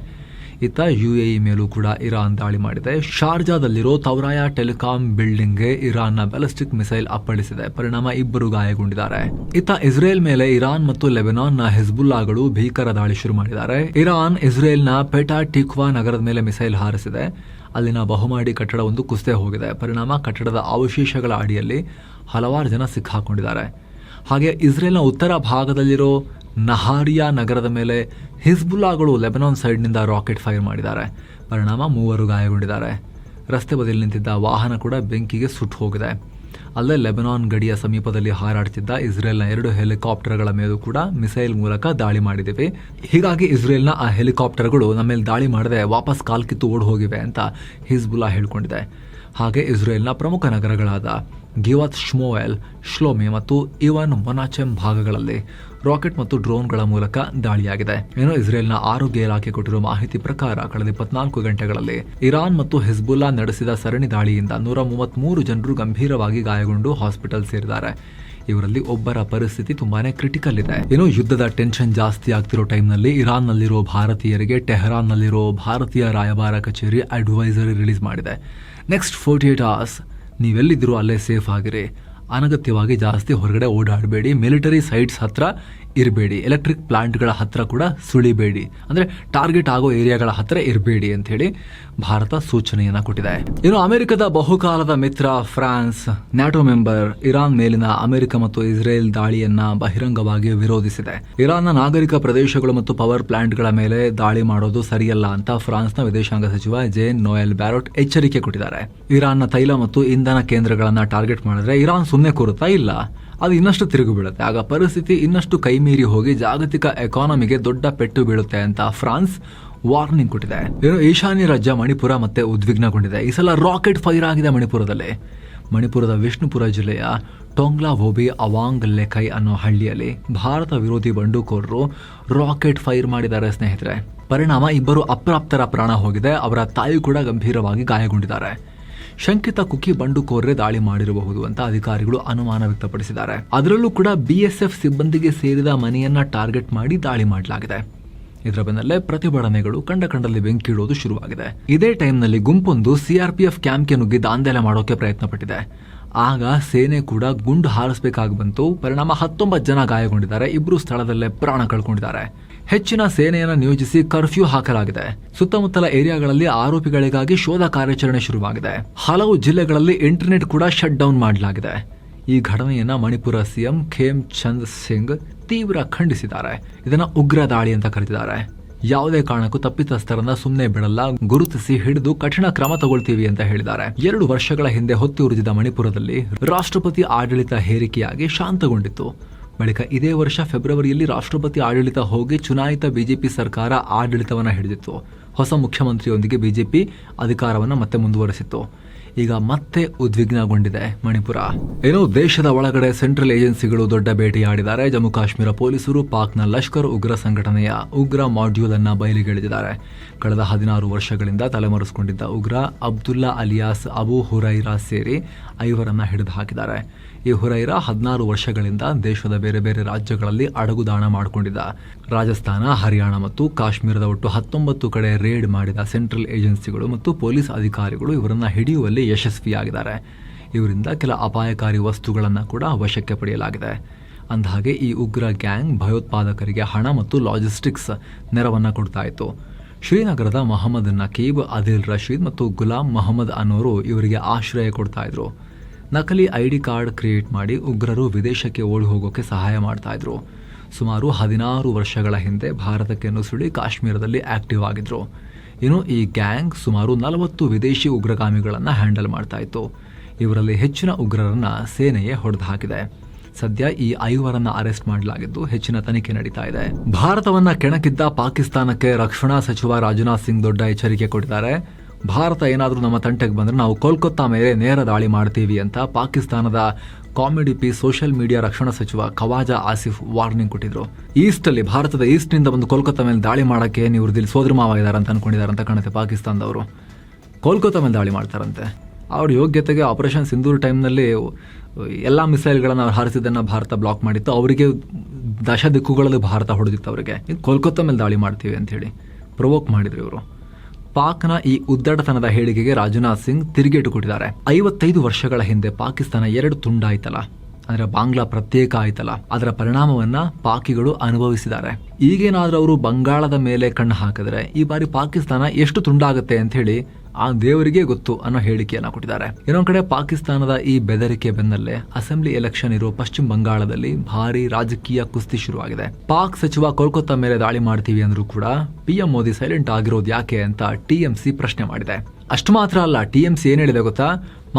ಇತ್ತ UAE ಮೇಲೂ ಕೂಡ ಇರಾನ್ ದಾಳಿ ಮಾಡಿದೆ. ಶಾರ್ಜಾದಲ್ಲಿರೋ ತೌರಾಯ ಟೆಲಿಕಾಂ ಬಿಲ್ಡಿಂಗ್ಗೆ ಇರಾನ್ನ ಬ್ಯಾಲಿಸ್ಟಿಕ್ ಮಿಸೈಲ್ ಅಪ್ಪಳಿಸಿದೆ. ಪರಿಣಾಮ 2 ಗಾಯಗೊಂಡಿದ್ದಾರೆ. ಇತ್ತ ಇಸ್ರೇಲ್ ಮೇಲೆ ಇರಾನ್ ಮತ್ತು ಲೆಬನಾನ್ನ ಹಿಜ್ಬುಲ್ಲಾಗಳು ಭೀಕರ ದಾಳಿ ಶುರು ಮಾಡಿದ್ದಾರೆ. ಇರಾನ್ ಇಸ್ರೇಲ್ನ ಪೆಟಾ ಟಿಕ್ವಾ ನಗರದ ಮೇಲೆ ಮಿಸೈಲ್ ಹಾರಿಸಿದೆ. ಅಲ್ಲಿನ ಬಹುಮಹಡಿ ಕಟ್ಟಡವೊಂದು ಕುಸಿದೇ ಹೋಗಿದೆ. ಪರಿಣಾಮ ಕಟ್ಟಡದ ಅವಶೇಷಗಳ ಅಡಿಯಲ್ಲಿ ಹಲವಾರು ಜನ ಸಿಕ್ಕಾಕೊಂಡಿದ್ದಾರೆ. ಹಾಗೆ ಇಸ್ರೇಲ್ನ ಉತ್ತರ ಭಾಗದಲ್ಲಿರೋ ನಹಾರಿಯಾ ನಗರದ ಮೇಲೆ ಹಿಜ್ಬುಲ್ಲಾಗಳು ಲೆಬನಾನ್ ಸೈಡ್ನಿಂದ ರಾಕೆಟ್ ಫೈರ್ ಮಾಡಿದ್ದಾರೆ. ಪರಿಣಾಮ 3 ಗಾಯಗೊಂಡಿದ್ದಾರೆ. ರಸ್ತೆ ಬದಿಯಲ್ಲಿ ನಿಂತಿದ್ದ ವಾಹನ ಕೂಡ ಬೆಂಕಿಗೆ ಸುಟ್ಟು ಹೋಗಿದೆ. ಅಲ್ಲದೆ ಲೆಬನಾನ್ ಗಡಿಯ ಸಮೀಪದಲ್ಲಿ ಹಾರಾಡ್ತಿದ್ದ ಇಸ್ರೇಲ್ನ 2 ಹೆಲಿಕಾಪ್ಟರ್ಗಳ ಮೇಲೂ ಕೂಡ ಮಿಸೈಲ್ ಮೂಲಕ ದಾಳಿ ಮಾಡಿದ್ದೀವಿ. ಹೀಗಾಗಿ ಇಸ್ರೇಲ್ನ ಆ ಹೆಲಿಕಾಪ್ಟರ್ಗಳು ನಮ್ಮ ಮೇಲೆ ದಾಳಿ ಮಾಡದೆ ವಾಪಸ್ ಕಾಲ್ಕಿತ್ತು ಓಡ್ ಹೋಗಿವೆ ಅಂತ ಹಿಜ್ಬುಲ್ಲಾ ಹೇಳ್ಕೊಂಡಿದೆ. ಹಾಗೆ ಇಸ್ರೇಲ್ನ ಪ್ರಮುಖ ನಗರಗಳಾದ ಗಿವತ್ ಶ್ಮೋಯೆಲ್, ಶ್ಲೋಮಿ ಮತ್ತು ಇವನ್ ಮೊನಾಚೆಮ್ ಭಾಗಗಳಲ್ಲಿ ರಾಕೆಟ್ ಮತ್ತು ಡ್ರೋನ್ಗಳ ಮೂಲಕ ದಾಳಿಯಾಗಿದೆ. ಇಸ್ರೇಲ್ನ ಆರೋಗ್ಯ ಇಲಾಖೆ ಕೊಟ್ಟಿರುವ ಮಾಹಿತಿ ಪ್ರಕಾರ ಕಳೆದ 24 ಗಂಟೆಗಳಲ್ಲಿ ಇರಾನ್ ಮತ್ತು ಹಿಜ್ಬುಲ್ಲಾ ನಡೆಸಿದ ಸರಣಿ ದಾಳಿಯಿಂದ 133 ಜನರು ಗಂಭೀರವಾಗಿ ಗಾಯಗೊಂಡು ಹಾಸ್ಪಿಟಲ್ ಸೇರಿದ್ದಾರೆ. ಇವರಲ್ಲಿ ಒಬ್ಬರ ಪರಿಸ್ಥಿತಿ ತುಂಬಾನೇ ಕ್ರಿಟಿಕಲ್ ಇದೆ. ಯುದ್ಧದ ಟೆನ್ಷನ್ ಜಾಸ್ತಿ ಆಗ್ತಿರೋ ಟೈಮ್ನಲ್ಲಿ ಇರಾನ್ನಲ್ಲಿರೋ ಭಾರತೀಯರಿಗೆ ಟೆಹರಾನ್ನಲ್ಲಿರೋ ಭಾರತೀಯ ರಾಯಭಾರ ಕಚೇರಿ ಅಡ್ವೈಸರಿ ರಿಲೀಸ್ ಮಾಡಿದೆ. ನೆಕ್ಸ್ಟ್ 48 hours ನೀವೆಲ್ಲಿದ್ದರೂ ಅಲ್ಲೇ ಸೇಫ್ ಆಗಿರಿ. ಅನಗತ್ಯವಾಗಿ ಜಾಸ್ತಿ ಹೊರಗಡೆ ಓಡಾಡಬೇಡಿ. ಮಿಲಿಟರಿ ಸೈಟ್ಸ್ ಹತ್ರ ಇರಬೇಡಿ. ಎಲೆಕ್ಟ್ರಿಕ್ ಪ್ಲಾಂಟ್ಗಳ ಹತ್ರ ಕೂಡ ಸುಳಿಬೇಡಿ. ಅಂದರೆ ಟಾರ್ಗೆಟ್ ಆಗೋ ಏರಿಯಾಗಳ ಹತ್ರ ಇರಬೇಡಿ ಅಂತ ಹೇಳಿ ಭಾರತ ಸೂಚನೆಯನ್ನ ಕೊಟ್ಟಿದೆ. ಅಮೆರಿಕದ ಬಹುಕಾಲದ ಮಿತ್ರ ಫ್ರಾನ್ಸ್, ನ್ಯಾಟೋ ಮೆಂಬರ್, ಇರಾನ್ ಮೇಲಿನ ಅಮೆರಿಕ ಮತ್ತು ಇಸ್ರೇಲ್ ದಾಳಿಯನ್ನ ಬಹಿರಂಗವಾಗಿ ವಿರೋಧಿಸಿದೆ. ಇರಾನ್ನ ನಾಗರಿಕ ಪ್ರದೇಶಗಳು ಮತ್ತು ಪವರ್ ಪ್ಲಾಂಟ್ಗಳ ಮೇಲೆ ದಾಳಿ ಮಾಡೋದು ಸರಿಯಲ್ಲ ಅಂತ ಫ್ರಾನ್ಸ್ನ ವಿದೇಶಾಂಗ ಸಚಿವ ಜೇನ್ ನೋಯೆಲ್ ಬ್ಯಾರೊಟ್ ಎಚ್ಚರಿಕೆ ಕೊಟ್ಟಿದ್ದಾರೆ. ಇರಾನ್ನ ತೈಲ ಮತ್ತು ಇಂಧನ ಕೇಂದ್ರಗಳನ್ನ ಟಾರ್ಗೆಟ್ ಮಾಡಿದ್ರೆ ಇರಾನ್ ಸುಮ್ಮನೆ ಕೂರುತ್ತಾ ಇಲ್ಲ, ಅದು ಇನ್ನಷ್ಟು ತಿರುಗು ಬೀಳುತ್ತೆ. ಆಗ ಪರಿಸ್ಥಿತಿ ಇನ್ನಷ್ಟು ಕೈಮೀರಿ ಹೋಗಿ ಜಾಗತಿಕ ಎಕಾನಮಿಗೆ ದೊಡ್ಡ ಪೆಟ್ಟು ಬೀಳುತ್ತೆ ಅಂತ ಫ್ರಾನ್ಸ್ ವಾರ್ನಿಂಗ್ ಕೊಟ್ಟಿದೆ. ಈಶಾನ್ಯ ರಾಜ್ಯ ಮಣಿಪುರ ಮತ್ತೆ ಉದ್ವಿಗ್ನಗೊಂಡಿದೆ. ಈ ಸಲ ರಾಕೆಟ್ ಫೈರ್ ಆಗಿದೆ ಮಣಿಪುರದಲ್ಲಿ. ಮಣಿಪುರದ ವಿಷ್ಣುಪುರ ಜಿಲ್ಲೆಯ ಟೊಂಗ್ಲಾ ವೋಬಿ ಅವಾಂಗ್ ಲೆಖೈ ಅನ್ನೋ ಹಳ್ಳಿಯಲ್ಲಿ ಭಾರತ ವಿರೋಧಿ ಬಂಡುಕೋರರು ರಾಕೆಟ್ ಫೈರ್ ಮಾಡಿದ್ದಾರೆ ಸ್ನೇಹಿತರೆ. ಪರಿಣಾಮ 2 ಅಪ್ರಾಪ್ತರ ಪ್ರಾಣ ಹೋಗಿದೆ. ಅವರ ತಾಯಿ ಕೂಡ ಗಂಭೀರವಾಗಿ ಗಾಯಗೊಂಡಿದ್ದಾರೆ. ಶಂಕಿತ ಕುಕಿ ಬಂಡುಕೋರರೇ ದಾಳಿ ಮಾಡಿರಬಹುದು ಅಂತ ಅಧಿಕಾರಿಗಳು ಅನುಮಾನ ವ್ಯಕ್ತಪಡಿಸಿದ್ದಾರೆ. ಅದರಲ್ಲೂ ಕೂಡ BSF ಸಿಬ್ಬಂದಿಗೆ ಸೇರಿದ ಮನೆಯನ್ನ ಟಾರ್ಗೆಟ್ ಮಾಡಿ ದಾಳಿ ಮಾಡಲಾಗಿದೆ. ಇದರ ಬೆನ್ನಲ್ಲೇ ಪ್ರತಿಭಟನೆಗಳು ಕಂಡಲ್ಲಿ ಬೆಂಕಿಡೋದು ಶುರುವಾಗಿದೆ. ಇದೇ ಟೈಮ್ನಲ್ಲಿ ಗುಂಪೊಂದು CRPF ಕ್ಯಾಂಪ್ಗೆ ನುಗ್ಗಿ ದಾಂಧಲೆ ಮಾಡೋಕೆ ಪ್ರಯತ್ನ ಪಟ್ಟಿದೆ. ಆಗ ಸೇನೆ ಕೂಡ ಗುಂಡು ಹಾರಿಸಬೇಕಾಗಿ ಬಂತು. ಪರಿಣಾಮ 19 ಜನ ಗಾಯಗೊಂಡಿದ್ದಾರೆ. 2 ಸ್ಥಳದಲ್ಲೇ ಪ್ರಾಣ ಕಳ್ಕೊಂಡಿದ್ದಾರೆ. ಹೆಚ್ಚಿನ ಸೇನೆಯನ್ನು ನಿಯೋಜಿಸಿ ಕರ್ಫ್ಯೂ ಹಾಕಲಾಗಿದೆ. ಸುತ್ತಮುತ್ತಲ ಏರಿಯಾಗಳಲ್ಲಿ ಆರೋಪಿಗಳಿಗಾಗಿ ಶೋಧ ಕಾರ್ಯಾಚರಣೆ ಶುರುವಾಗಿದೆ. ಹಲವು ಜಿಲ್ಲೆಗಳಲ್ಲಿ ಇಂಟರ್ನೆಟ್ ಕೂಡ ಶಟ್ ಡೌನ್ ಮಾಡಲಾಗಿದೆ. ಈ ಘಟನೆಯನ್ನ ಮಣಿಪುರ CM ಖೇಮ್ ಚಂದ್ ಸಿಂಗ್ ತೀವ್ರ ಖಂಡಿಸಿದ್ದಾರೆ. ಇದನ್ನ ಉಗ್ರ ದಾಳಿ ಅಂತ ಕರೆದಿದ್ದಾರೆ. ಯಾವುದೇ ಕಾರಣಕ್ಕೂ ತಪ್ಪಿತಸ್ಥರನ್ನ ಸುಮ್ಮನೆ ಬಿಡಲ್ಲ, ಗುರುತಿಸಿ ಹಿಡಿದು ಕಠಿಣ ಕ್ರಮ ತಗೊಳ್ತೀವಿ ಅಂತ ಹೇಳಿದ್ದಾರೆ. 2 ವರ್ಷಗಳ ಹಿಂದೆ ಹೊತ್ತಿ ಉರಿದಿದ್ದ ಮಣಿಪುರದಲ್ಲಿ ರಾಷ್ಟ್ರಪತಿ ಆಡಳಿತ ಹೇರಿಕೆಯಾಗಿ ಶಾಂತಗೊಂಡಿತ್ತು. ಬಳಿಕ ಇದೇ ವರ್ಷ ಫೆಬ್ರವರಿಯಲ್ಲಿ ರಾಷ್ಟ್ರಪತಿ ಆಡಳಿತ ಹೋಗಿ ಚುನಾಯಿತ ಬಿಜೆಪಿ ಸರ್ಕಾರ ಆಡಳಿತವನ್ನ ಹಿಡಿದಿತ್ತು. ಹೊಸ ಮುಖ್ಯಮಂತ್ರಿಯೊಂದಿಗೆ ಬಿಜೆಪಿ ಅಧಿಕಾರವನ್ನ ಮತ್ತೆ ಮುಂದುವರೆಸಿತ್ತು. ಈಗ ಮತ್ತೆ ಉದ್ವಿಗ್ನಗೊಂಡಿದೆ ಮಣಿಪುರ. ದೇಶದ ಒಳಗಡೆ ಸೆಂಟ್ರಲ್ ಏಜೆನ್ಸಿಗಳು ದೊಡ್ಡ ಬೇಟೆಯಾಡಿದ್ದಾರೆ. ಜಮ್ಮು ಕಾಶ್ಮೀರ ಪೊಲೀಸರು ಪಾಕ್ನ ಲಷ್ಕರ್ ಉಗ್ರ ಸಂಘಟನೆಯ ಉಗ್ರ ಮಾಡ್ಯೂಲ್ ಅನ್ನ ಬಯಲಿಗೆಳೆದಿದ್ದಾರೆ. ಕಳೆದ 16 ವರ್ಷಗಳಿಂದ ತಲೆಮರೆಸಿಕೊಂಡಿದ್ದ ಉಗ್ರ ಅಬ್ದುಲ್ಲಾ ಅಲಿಯಾಸ್ ಅಬು ಹುರೈರಾ ಸೇರಿ 5 ಹಿಡಿದು ಹಾಕಿದ್ದಾರೆ. ಈ ಹುರೈರಾ 16 ವರ್ಷಗಳಿಂದ ದೇಶದ ಬೇರೆ ಬೇರೆ ರಾಜ್ಯಗಳಲ್ಲಿ ಅಡಗುದಾಣ ಮಾಡಿಕೊಂಡಿದ್ದ. ರಾಜಸ್ಥಾನ, ಹರಿಯಾಣ ಮತ್ತು ಕಾಶ್ಮೀರದ ಒಟ್ಟು 19 ಕಡೆ ರೇಡ್ ಮಾಡಿದ ಸೆಂಟ್ರಲ್ ಏಜೆನ್ಸಿಗಳು ಮತ್ತು ಪೊಲೀಸ್ ಅಧಿಕಾರಿಗಳು ಇವರನ್ನ ಹಿಡಿಯುವಲ್ಲಿ ಯಶಸ್ವಿಯಾಗಿದ್ದಾರೆ. ಇವರಿಂದ ಕೆಲ ಅಪಾಯಕಾರಿ ವಸ್ತುಗಳನ್ನು ಕೂಡ ವಶಕ್ಕೆ ಪಡೆಯಲಾಗಿದೆ. ಅಂದಹಾಗೆ ಈ ಉಗ್ರ ಗ್ಯಾಂಗ್ ಭಯೋತ್ಪಾದಕರಿಗೆ ಹಣ ಮತ್ತು ಲಾಜಿಸ್ಟಿಕ್ಸ್ ನೆರವನ್ನ ಕೊಡ್ತಾ ಇತ್ತು. ಶ್ರೀನಗರದ ಮೊಹಮ್ಮದ್ ನಕೀಬ್, ಆದಿಲ್ ರಶೀದ್ ಮತ್ತು ಗುಲಾಂ ಮೊಹಮ್ಮದ್ ಅನ್ನೋರು ಇವರಿಗೆ ಆಶ್ರಯ ಕೊಡ್ತಾ ಇದ್ರು. ನಕಲಿ ID ಕಾರ್ಡ್ ಕ್ರಿಯೇಟ್ ಮಾಡಿ ಉಗ್ರರು ವಿದೇಶಕ್ಕೆ ಓಡಿ ಹೋಗೋಕೆ ಸಹಾಯ ಮಾಡ್ತಾ ಇದ್ರು. ಸುಮಾರು 16 ವರ್ಷಗಳ ಹಿಂದೆ ಭಾರತಕ್ಕೆ ನುಸುಳಿ ಕಾಶ್ಮೀರದಲ್ಲಿ ಆಕ್ಟಿವ್ ಆಗಿದ್ರು. ಈ ಗ್ಯಾಂಗ್ ಸುಮಾರು 40 ವಿದೇಶಿ ಉಗ್ರಗಾಮಿಗಳನ್ನು ಹ್ಯಾಂಡಲ್ ಮಾಡ್ತಾ ಇತ್ತು. ಇವರಲ್ಲಿ ಹೆಚ್ಚಿನ ಉಗ್ರರನ್ನ ಸೇನೆಯೇ ಹೊಡೆದು ಹಾಕಿದೆ. ಸದ್ಯ ಈ 5 ಅರೆಸ್ಟ್ ಮಾಡಲಾಗಿದ್ದು ಹೆಚ್ಚಿನ ತನಿಖೆ ನಡೀತಾ ಇದೆ. ಭಾರತವನ್ನ ಕೆಣಕಿದ್ದ ಪಾಕಿಸ್ತಾನಕ್ಕೆ ರಕ್ಷಣಾ ಸಚಿವ ರಾಜನಾಥ್ ಸಿಂಗ್ ದೊಡ್ಡ ಎಚ್ಚರಿಕೆ ಕೊಟ್ಟಿದ್ದಾರೆ. ಭಾರತ ಏನಾದರೂ ನಮ್ಮ ತಂಟೆಗೆ ಬಂದ್ರೆ ನಾವು ಕೋಲ್ಕತ್ತಾ ಮೇಲೆ ನೇರ ದಾಳಿ ಮಾಡ್ತೀವಿ ಅಂತ ಪಾಕಿಸ್ತಾನದ ಕಾಮಿಡಿ ಪೀಸ್ ಸೋಷಿಯಲ್ ಮೀಡಿಯಾ ರಕ್ಷಣಾ ಸಚಿವ ಖವಾಜಾ ಆಸಿಫ್ ವಾರ್ನಿಂಗ್ ಕೊಟ್ಟಿದ್ರು. ಈಸ್ಟಲ್ಲಿ ಭಾರತದ ಈಸ್ಟ್ನಿಂದ ಬಂದು ಕೋಲ್ಕತ್ತಾ ಮೇಲೆ ದಾಳಿ ಮಾಡೋಕ್ಕೆ ನೀವು ಇಲ್ಲಿ ಸೋದರ ಮಾವ ಇದ್ದಾರೆ ಅಂತ ಅನ್ಕೊಂಡಿದ್ದಾರೆ ಅಂತ ಕಾಣುತ್ತೆ. ಪಾಕಿಸ್ತಾನದವರು ಕೋಲ್ಕತ್ತಾ ಮೇಲೆ ದಾಳಿ ಮಾಡ್ತಾರಂತೆ. ಅವ್ರ ಯೋಗ್ಯತೆಗೆ ಆಪರೇಷನ್ ಸಿಂಧೂರ್ ಟೈಮ್ನಲ್ಲಿ ಎಲ್ಲ ಮಿಸೈಲ್ಗಳನ್ನು ಅವ್ರು ಹಾರಿಸಿದ್ದನ್ನು ಭಾರತ ಬ್ಲಾಕ್ ಮಾಡಿತ್ತು. ಅವರಿಗೆ ದಶ ದಿಕ್ಕುಗಳಲ್ಲಿ ಭಾರತ ಹೊಡೆದಿತ್ತು. ಅವರಿಗೆ ಕೋಲ್ಕತ್ತಾ ಮೇಲೆ ದಾಳಿ ಮಾಡ್ತೀವಿ ಅಂತ ಹೇಳಿ ಪ್ರವೋಕ್ ಮಾಡಿದ್ರು ಇವರು. ಪಾಕ್ನ ಈ ಉದ್ದಟತನದ ಹೇಳಿಕೆಗೆ ರಾಜನಾಥ್ ಸಿಂಗ್ ತಿರುಗೇಟು ಕೊಟ್ಟಿದ್ದಾರೆ. 55 ವರ್ಷಗಳ ಹಿಂದೆ ಪಾಕಿಸ್ತಾನ 2 ತುಂಡಾಯ್ತಲ್ಲ, ಅಂದ್ರೆ ಬಾಂಗ್ಲಾ ಪ್ರತ್ಯೇಕ ಆಯ್ತಲ್ಲ, ಅದರ ಪರಿಣಾಮವನ್ನ ಪಾಕಿಗಳು ಅನುಭವಿಸಿದ್ದಾರೆ. ಈಗೇನಾದ್ರೂ ಅವರು ಬಂಗಾಳದ ಮೇಲೆ ಕಣ್ಣು ಹಾಕಿದ್ರೆ ಈ ಬಾರಿ ಪಾಕಿಸ್ತಾನ ಎಷ್ಟು ತುಂಡಾಗುತ್ತೆ ಅಂತ ಹೇಳಿ ಆ ದೇವರಿಗೆ ಗೊತ್ತು ಅನ್ನೋ ಹೇಳಿಕೆಯನ್ನ ಕೊಟ್ಟಿದ್ದಾರೆ. ಇನ್ನೊಂದ್ ಕಡೆ ಪಾಕಿಸ್ತಾನದ ಈ ಬೆದರಿಕೆ ಬೆನ್ನಲ್ಲೇ ಅಸೆಂಬ್ಲಿ ಎಲೆಕ್ಷನ್ ಇರೋ ಪಶ್ಚಿಮ ಬಂಗಾಳದಲ್ಲಿ ಭಾರಿ ರಾಜಕೀಯ ಕುಸ್ತಿ ಶುರುವಾಗಿದೆ. ಪಾಕ್ ಸಚಿವ ಕೋಲ್ಕತ್ತಾ ಮೇಲೆ ದಾಳಿ ಮಾಡ್ತೀವಿ ಅಂದ್ರೂ ಕೂಡ PM ಮೋದಿ ಸೈಲೆಂಟ್ ಆಗಿರೋದು ಯಾಕೆ ಅಂತ TMC ಪ್ರಶ್ನೆ ಮಾಡಿದೆ. ಅಷ್ಟು ಮಾತ್ರ ಅಲ್ಲ, TMC ಏನ್ ಹೇಳಿದೆ ಗೊತ್ತಾ?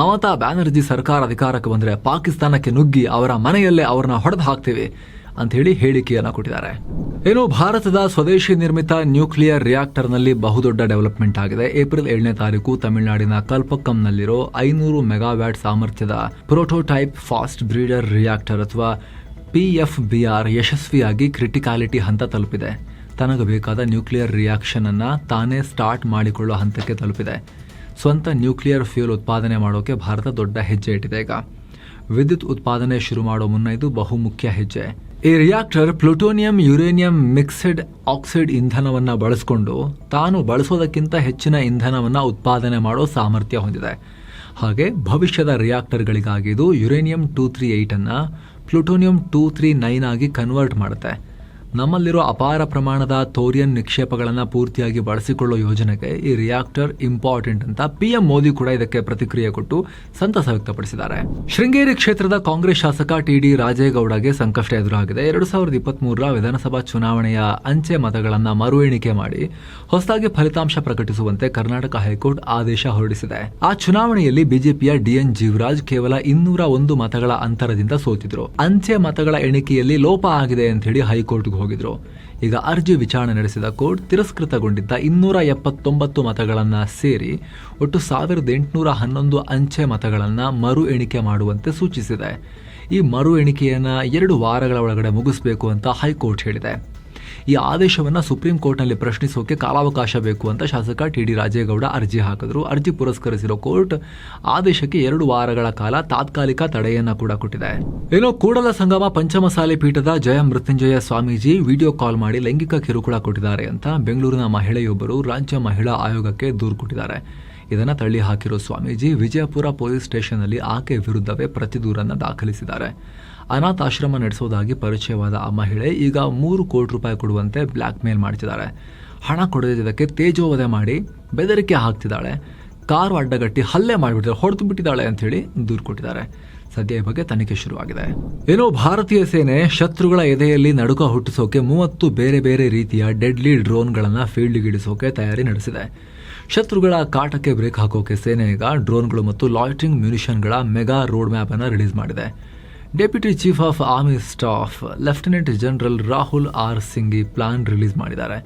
ಮಮತಾ ಬ್ಯಾನರ್ಜಿ ಸರ್ಕಾರ ಅಧಿಕಾರಕ್ಕೆ ಬಂದ್ರೆ ಪಾಕಿಸ್ತಾನಕ್ಕೆ ನುಗ್ಗಿ ಅವರ ಮನೆಯಲ್ಲೇ ಅವ್ರನ್ನ ಹೊಡೆದು ಹಾಕ್ತೀವಿ ಅಂತ ಹೇಳಿ ಹೇಳಿಕೆಯನ್ನ ಕೊಟ್ಟಿದ್ದಾರೆ. ಏನು ಭಾರತದ ಸ್ವದೇಶಿ ನಿರ್ಮಿತ ನ್ಯೂಕ್ಲಿಯರ್ ರಿಯಾಕ್ಟರ್ನಲ್ಲಿ ಬಹುದೊಡ್ಡ ಡೆವಲಪ್ಮೆಂಟ್ ಆಗಿದೆ. ಏಪ್ರಿಲ್ 7ನೇ ತಾರೀಕು ತಮಿಳುನಾಡಿನ ಕಲ್ಪಕ್ಕಂನಲ್ಲಿರೋ 500 ಮೆಗಾವ್ಯಾಟ್ ಸಾಮರ್ಥ್ಯದ ಪ್ರೋಟೋಟೈಪ್ ಫಾಸ್ಟ್ ಬ್ರೀಡರ್ ರಿಯಾಕ್ಟರ್ ಅಥವಾ PFBR ಯಶಸ್ವಿಯಾಗಿ ಕ್ರಿಟಿಕಾಲಿಟಿ ಹಂತ ತಲುಪಿದೆ. ತನಗೆ ಬೇಕಾದ ನ್ಯೂಕ್ಲಿಯರ್ ರಿಯಾಕ್ಷನ್ ಅನ್ನ ತಾನೇ ಸ್ಟಾರ್ಟ್ ಮಾಡಿಕೊಳ್ಳೋ ಹಂತಕ್ಕೆ ತಲುಪಿದೆ. ಸ್ವಂತ ನ್ಯೂಕ್ಲಿಯರ್ ಫ್ಯೂಲ್ ಉತ್ಪಾದನೆ ಮಾಡೋಕೆ ಭಾರತ ದೊಡ್ಡ ಹೆಜ್ಜೆ ಇಟ್ಟಿದೆ. ಈಗ ವಿದ್ಯುತ್ ಉತ್ಪಾದನೆ ಶುರು ಮಾಡೋ ಮುನ್ನ ಇದು ಬಹುಮುಖ್ಯ ಹೆಜ್ಜೆ. ಈ reactor plutonium uranium mixed oxide ಇಂಧನವನ್ನ ಬಳಸಿಕೊಂಡು ತಾನು ಬಳಸೋದಕ್ಕಿಂತ ಹೆಚ್ಚಿನ ಇಂಧನವನ್ನ ಉತ್ಪಾದನೆ ಮಾಡೋ ಸಾಮರ್ಥ್ಯ ಹೊಂದಿದೆ. ಹಾಗೆ ಭವಿಷ್ಯದ ರಿಯಾಕ್ಟರ್ಗಳಿಗಾಗಿ ಇದು ಯುರೇನಿಯಂ 238 ಅನ್ನ ಪ್ಲುಟೋನಿಯಂ 239 ಆಗಿ ಕನ್ವರ್ಟ್ ಮಾಡುತ್ತೆ. ನಮ್ಮಲ್ಲಿರೋ ಅಪಾರ ಪ್ರಮಾಣದ ಥೋರಿಯನ್ ನಿಕ್ಷೇಪಗಳನ್ನು ಪೂರ್ತಿಯಾಗಿ ಬಳಸಿಕೊಳ್ಳೋ ಯೋಜನೆಗೆ ಈ ರಿಯಾಕ್ಟರ್ ಇಂಪಾರ್ಟೆಂಟ್ ಅಂತ PM ಮೋದಿ ಕೂಡ ಇದಕ್ಕೆ ಪ್ರತಿಕ್ರಿಯೆ ಕೊಟ್ಟು ಸಂತಸ ವ್ಯಕ್ತಪಡಿಸಿದ್ದಾರೆ. ಶೃಂಗೇರಿ ಕ್ಷೇತ್ರದ ಕಾಂಗ್ರೆಸ್ ಶಾಸಕ TD ರಾಜೇಗೌಡಗೆ ಸಂಕಷ್ಟ ಎದುರಾಗಿದೆ. 2023ರ ವಿಧಾನಸಭಾ ಚುನಾವಣೆಯ ಅಂಚೆ ಮತಗಳನ್ನು ಮರು ಎಣಿಕೆ ಮಾಡಿ ಹೊಸದಾಗಿ ಫಲಿತಾಂಶ ಪ್ರಕಟಿಸುವಂತೆ ಕರ್ನಾಟಕ ಹೈಕೋರ್ಟ್ ಆದೇಶ ಹೊರಡಿಸಿದೆ. ಆ ಚುನಾವಣೆಯಲ್ಲಿ ಬಿಜೆಪಿಯ DN ಜೀವರಾಜ್ ಕೇವಲ 201 ಮತಗಳ ಅಂತರದಿಂದ ಸೋತಿದ್ರು. ಅಂಚೆ ಮತಗಳ ಎಣಿಕೆಯಲ್ಲಿ ಲೋಪ ಆಗಿದೆ ಅಂತ ಹೇಳಿ ಹೈಕೋರ್ಟ್ಗೆ ಹೋಗಿದ್ರು. ಈಗ ಅರ್ಜಿ ವಿಚಾರಣೆ ನಡೆಸಿದ ಕೋರ್ಟ್ ತಿರಸ್ಕೃತಗೊಂಡಿದ್ದ 279 ಮತಗಳನ್ನ ಸೇರಿ ಒಟ್ಟು 1811 ಅಂಚೆ ಮತಗಳನ್ನ ಮರು ಎಣಿಕೆ ಮಾಡುವಂತೆ ಸೂಚಿಸಿದೆ. ಈ ಮರು ಎಣಿಕೆಯನ್ನ 2 ವಾರಗಳ ಒಳಗಡೆ ಮುಗಿಸಬೇಕು ಅಂತ ಹೈಕೋರ್ಟ್ ಹೇಳಿದೆ. ಈ ಆದೇಶವನ್ನ ಸುಪ್ರೀಂ ಕೋರ್ಟ್ನಲ್ಲಿ ಪ್ರಶ್ನಿಸೋಕೆ ಕಾಲಾವಕಾಶ ಬೇಕು ಅಂತ ಶಾಸಕ TD ರಾಜೇಗೌಡ ಅರ್ಜಿ ಹಾಕಿದ್ರು. ಅರ್ಜಿ ಪುರಸ್ಕರಿಸಿರೋ ಕೋರ್ಟ್ ಆದೇಶಕ್ಕೆ 2 ವಾರಗಳ ಕಾಲ ತಾತ್ಕಾಲಿಕ ತಡೆಯನ್ನ ಕೂಡ ಕೊಟ್ಟಿದೆ. ಏನೋ ಕೂಡಲ ಸಂಗಮ ಪಂಚಮಸಾಲಿ ಪೀಠದ ಜಯ ಮೃತ್ಯುಂಜಯ ಸ್ವಾಮೀಜಿ ವಿಡಿಯೋ ಕಾಲ್ ಮಾಡಿ ಲೈಂಗಿಕ ಕಿರುಕುಳ ಕೊಟ್ಟಿದ್ದಾರೆ ಅಂತ ಬೆಂಗಳೂರಿನ ಮಹಿಳೆಯೊಬ್ಬರು ರಾಜ್ಯ ಮಹಿಳಾ ಆಯೋಗಕ್ಕೆ ದೂರು ಕೊಟ್ಟಿದ್ದಾರೆ. ಇದನ್ನ ತಳ್ಳಿ ಹಾಕಿರೋ ಸ್ವಾಮೀಜಿ ವಿಜಯಪುರ ಪೊಲೀಸ್ ಸ್ಟೇಷನ್ನಲ್ಲಿ ಆಕೆ ವಿರುದ್ಧವೇ ಪ್ರತಿ ದೂರನ್ನ ದಾಖಲಿಸಿದ್ದಾರೆ. ಅನಾಥಾಶ್ರಮ ನಡೆಸೋದಾಗಿ ಪರಿಚಯವಾದ ಆ ಮಹಿಳೆ ಈಗ 3 ಕೋಟಿ ರೂಪಾಯಿ ಕೊಡುವಂತೆ ಬ್ಲ್ಯಾಕ್ ಮೇಲ್ ಮಾಡ್ತಿದ್ದಾಳೆ. ಹಣ ಕೊಡದಿದ್ದಕ್ಕೆ ತೇಜೋವಧೆ ಮಾಡಿ ಬೆದರಿಕೆ ಹಾಕ್ತಿದ್ದಾಳೆ. ಕಾರು ಅಡ್ಡಗಟ್ಟಿ ಹಲ್ಲೆ ಮಾಡಿಬಿಟ್ಟಿದ್ದಾರೆ, ಹೊಡೆದು ಬಿಟ್ಟಿದ್ದಾಳೆ ಅಂತ ಹೇಳಿ ದೂರು ಕೊಟ್ಟಿದ್ದಾರೆ. ಸದ್ಯ ಈ ಬಗ್ಗೆ ತನಿಖೆ ಶುರುವಾಗಿದೆ. ಏನೋ ಭಾರತೀಯ ಸೇನೆ ಶತ್ರುಗಳ ಎದೆಯಲ್ಲಿ ನಡುಕ ಹುಟ್ಟಿಸೋಕೆ 30 ಬೇರೆ ಬೇರೆ ರೀತಿಯ ಡೆಡ್ಲಿ ಡ್ರೋನ್ಗಳನ್ನು ಫೀಲ್ಡ್ಗಿಳಿಸೋಕೆ ತಯಾರಿ ನಡೆಸಿದೆ. ಶತ್ರುಗಳ ಕಾಟಕ್ಕೆ ಬ್ರೇಕ್ ಹಾಕೋಕೆ ಸೇನೆ ಈಗ ಡ್ರೋನ್ಗಳು ಮತ್ತು ಲಾಯ್ಟಿಂಗ್ ಮ್ಯೂನಿಷನ್ಗಳ ಮೆಗಾ ರೋಡ್ ಮ್ಯಾಪ್ ಅನ್ನು ರಿಲೀಸ್ ಮಾಡಿದೆ. Deputy chief of army staff lieutenant general Rahul R Singhi plan release ಮಾಡಿದ್ದಾರೆ.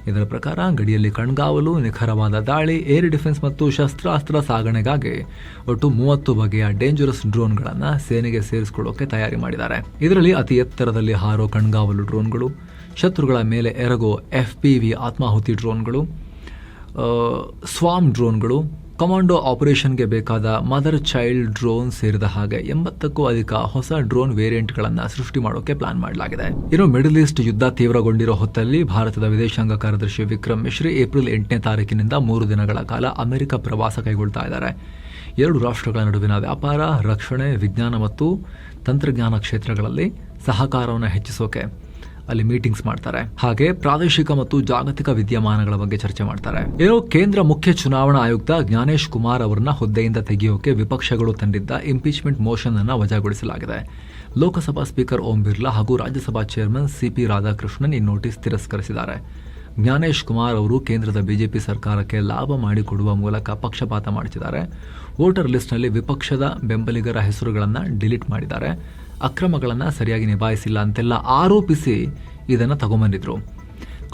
ಇದರ ಪ್ರಕಾರ ಗಡಿಯಲ್ಲಿ ಕಣ್ಗಾವಲು, ನಿಖರವಾದ ದಾಳಿ, ಏರ್ ಡಿಫೆನ್ಸ್ ಮತ್ತು ಶಸ್ತ್ರಾಸ್ತ್ರ ಸಾಗಣೆಗಾಗಿ ಒಟ್ಟು 30 ಬಗೆಯ ಡೇಂಜರಸ್ ಡ್ರೋನ್ಗಳನ್ನು ಸೇನೆಗೆ ಸೇರಿಸಿಕೊಳ್ಳೋಕೆ ತಯಾರಿ ಮಾಡಿದ್ದಾರೆ. ಇದರಲ್ಲಿ ಅತಿ ಎತ್ತರದಲ್ಲಿ ಹಾರೋ ಕಣ್ಗಾವಲು ಡ್ರೋನ್ಗಳು, ಶತ್ರುಗಳ ಮೇಲೆ ಎರಗೋ FPV ಆತ್ಮಾಹುತಿ ಡ್ರೋನ್ಗಳು, ಸ್ವಾಮ್ ಡ್ರೋನ್ಗಳು, ಕಮಾಂಡೋ ಆಪರೇಷನ್ಗೆ ಬೇಕಾದ ಮದರ್ ಚೈಲ್ಡ್ ಡ್ರೋನ್ ಸೇರಿದ ಹಾಗೆ 80ಕ್ಕೂ ಅಧಿಕ ಹೊಸ ಡ್ರೋನ್ ವೇರಿಯಂಟ್ಗಳನ್ನು ಸೃಷ್ಟಿ ಮಾಡೋಕೆ ಪ್ಲಾನ್ ಮಾಡಲಾಗಿದೆ. ಇನ್ನು ಮಿಡಲ್ ಈಸ್ಟ್ ಯುದ್ಧ ತೀವ್ರಗೊಂಡಿರೋ ಹೊತ್ತಲ್ಲಿ ಭಾರತದ ವಿದೇಶಾಂಗ ಕಾರ್ಯದರ್ಶಿ ವಿಕ್ರಮ್ ಮಿಶ್ರಿ ಏಪ್ರಿಲ್ 8ನೇ ತಾರೀಕಿನಿಂದ 3 ದಿನಗಳ ಕಾಲ ಅಮೆರಿಕ ಪ್ರವಾಸ ಕೈಗೊಳ್ತಾ ಇದ್ದಾರೆ. 2 ರಾಷ್ಟ್ರಗಳ ನಡುವಿನ ವ್ಯಾಪಾರ, ರಕ್ಷಣೆ, ವಿಜ್ಞಾನ ಮತ್ತು ತಂತ್ರಜ್ಞಾನ ಕ್ಷೇತ್ರಗಳಲ್ಲಿ ಸಹಕಾರವನ್ನು ಹೆಚ್ಚಿಸೋಕೆ ಅಲ್ಲಿ ಮೀಟಿಂಗ್ಸ್ ಮಾಡ್ತಾರೆ. ಹಾಗೆ ಪ್ರಾದೇಶಿಕ ಮತ್ತು ಜಾಗತಿಕ ವಿದ್ಯಮಾನಗಳ ಬಗ್ಗೆ ಚರ್ಚೆ ಮಾಡ್ತಾರೆ. ಏನೋ ಕೇಂದ್ರ ಮುಖ್ಯ ಚುನಾವಣಾ ಆಯುಕ್ತ ಜ್ಞಾನೇಶ್ ಕುಮಾರ್ ಅವರನ್ನ ಹುದ್ದೆಯಿಂದ ತೆಗೆಯೋಕೆ ವಿಪಕ್ಷಗಳು ತಂದಿದ್ದ ಇಂಪೀಚ್ಮೆಂಟ್ ಮೋಷನ್ ಅನ್ನು ವಜಾಗೊಳಿಸಲಾಗಿದೆ. ಲೋಕಸಭಾ ಸ್ಪೀಕರ್ ಓಂ ಬಿರ್ಲಾ ಹಾಗೂ ರಾಜ್ಯಸಭಾ ಚೇರ್ಮನ್ CP ರಾಧಾಕೃಷ್ಣನ್ ಈ ನೋಟಿಸ್ ತಿರಸ್ಕರಿಸಿದ್ದಾರೆ. ಜ್ಞಾನೇಶ್ ಕುಮಾರ್ ಅವರು ಕೇಂದ್ರದ ಬಿಜೆಪಿ ಸರ್ಕಾರಕ್ಕೆ ಲಾಭ ಮಾಡಿಕೊಡುವ ಮೂಲಕ ಪಕ್ಷಪಾತ ಮಾಡುತ್ತಿದ್ದಾರೆ. ವೋಟರ್ ಲಿಸ್ಟ್ನಲ್ಲಿ ವಿಪಕ್ಷದ ಬೆಂಬಲಿಗರ ಹೆಸರುಗಳನ್ನು ಡಿಲೀಟ್ ಮಾಡಿದ್ದಾರೆ. ಅಕ್ರಮಗಳನ್ನು ಸರಿಯಾಗಿ ನಿಭಾಯಿಸಿಲ್ಲ ಅಂತೆಲ್ಲ ಆರೋಪಿಸಿ ಇದನ್ನು ತಗೊಂಬಂದಿದ್ರು.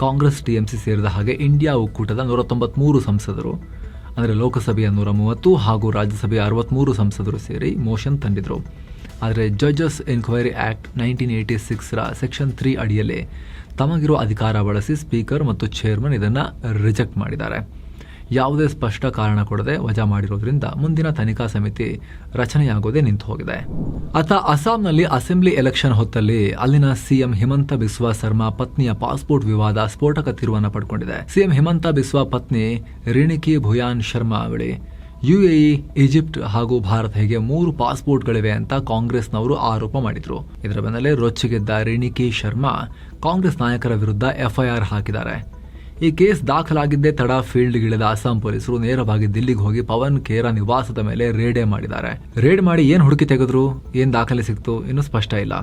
ಕಾಂಗ್ರೆಸ್ TMC ಸೇರಿದ ಹಾಗೆ ಇಂಡಿಯಾ ಒಕ್ಕೂಟದ 193 ಸಂಸದರು, ಅಂದರೆ ಲೋಕಸಭೆಯ 130 ಹಾಗೂ ರಾಜ್ಯಸಭೆಯ 63 ಸಂಸದರು ಸೇರಿ ಮೋಷನ್ ತಂದಿದ್ರು. ಆದರೆ ಜಡ್ಜಸ್ ಎನ್ಕ್ವೈರಿ ಆ್ಯಕ್ಟ್ 1986 ಸೆಕ್ಷನ್ 3 ಅಡಿಯಲ್ಲಿ ತಮಗಿರೋ ಅಧಿಕಾರ ಬಳಸಿ ಸ್ಪೀಕರ್ ಮತ್ತು ಚೇರ್ಮನ್ ಇದನ್ನು ರಿಜೆಕ್ಟ್ ಮಾಡಿದ್ದಾರೆ. ಯಾವುದೇ ಸ್ಪಷ್ಟ ಕಾರಣ ಕೊಡದೆ ವಜಾ ಮಾಡಿರೋದ್ರಿಂದ ಮುಂದಿನ ತನಿಖಾ ಸಮಿತಿ ರಚನೆಯಾಗೋದೇ ನಿಂತು ಹೋಗಿದೆ. ಅಸ್ಸಾಂನಲ್ಲಿ ಅಸೆಂಬ್ಲಿ ಎಲೆಕ್ಷನ್ ಹೊತ್ತಲ್ಲಿ ಅಲ್ಲಿನ ಸಿಎಂ ಹಿಮಂತ ಬಿಸ್ವಾ ಸರ್ಮಾ ಪತ್ನಿಯ ಪಾಸ್ಪೋರ್ಟ್ ವಿವಾದ ಸ್ಫೋಟಕ ತಿರುವನ್ನು ಪಡ್ಕೊಂಡಿದೆ. ಸಿಎಂ ಹಿಮಂತ ಬಿಸ್ವಾ ಪತ್ನಿ ರಿಣಿಕಿ ಭುಯಾನ್ ಶರ್ಮಾ ಬಳಿ UAE, ಈಜಿಪ್ಟ್ ಹಾಗೂ ಭಾರತ ಹೀಗೆ 3 ಪಾಸ್ಪೋರ್ಟ್ಗಳಿವೆ ಅಂತ ಕಾಂಗ್ರೆಸ್ನವರು ಆರೋಪ ಮಾಡಿದ್ರು. ಇದರ ಬೆನ್ನಲ್ಲೇ ರೊಚ್ಚಿಗೆದ್ದ ರಿಣಿಕಿ ಶರ್ಮಾ ಕಾಂಗ್ರೆಸ್ ನಾಯಕರ ವಿರುದ್ಧ FIR ಹಾಕಿದ್ದಾರೆ. ಈ ಕೇಸ್ ದಾಖಲಾಗಿದ್ದೇ ತಡ ಫೀಲ್ಡ್ಗಿಳಿದ ಅಸ್ಸಾಂ ಪೊಲೀಸರು ನೇರವಾಗಿ ದಿಲ್ಲಿಗೆ ಹೋಗಿ ಪವನ್ ಖೇರಾ ನಿವಾಸದ ಮೇಲೆ ರೇಡ್ ಮಾಡಿದ್ದಾರೆ. ರೇಡ್ ಮಾಡಿ ಏನ್ ಹುಡುಕಿ ತೆಗೆದ್ರು, ಏನ್ ದಾಖಲೆ ಸಿಕ್ತು ಇನ್ನೂ ಸ್ಪಷ್ಟ ಇಲ್ಲ.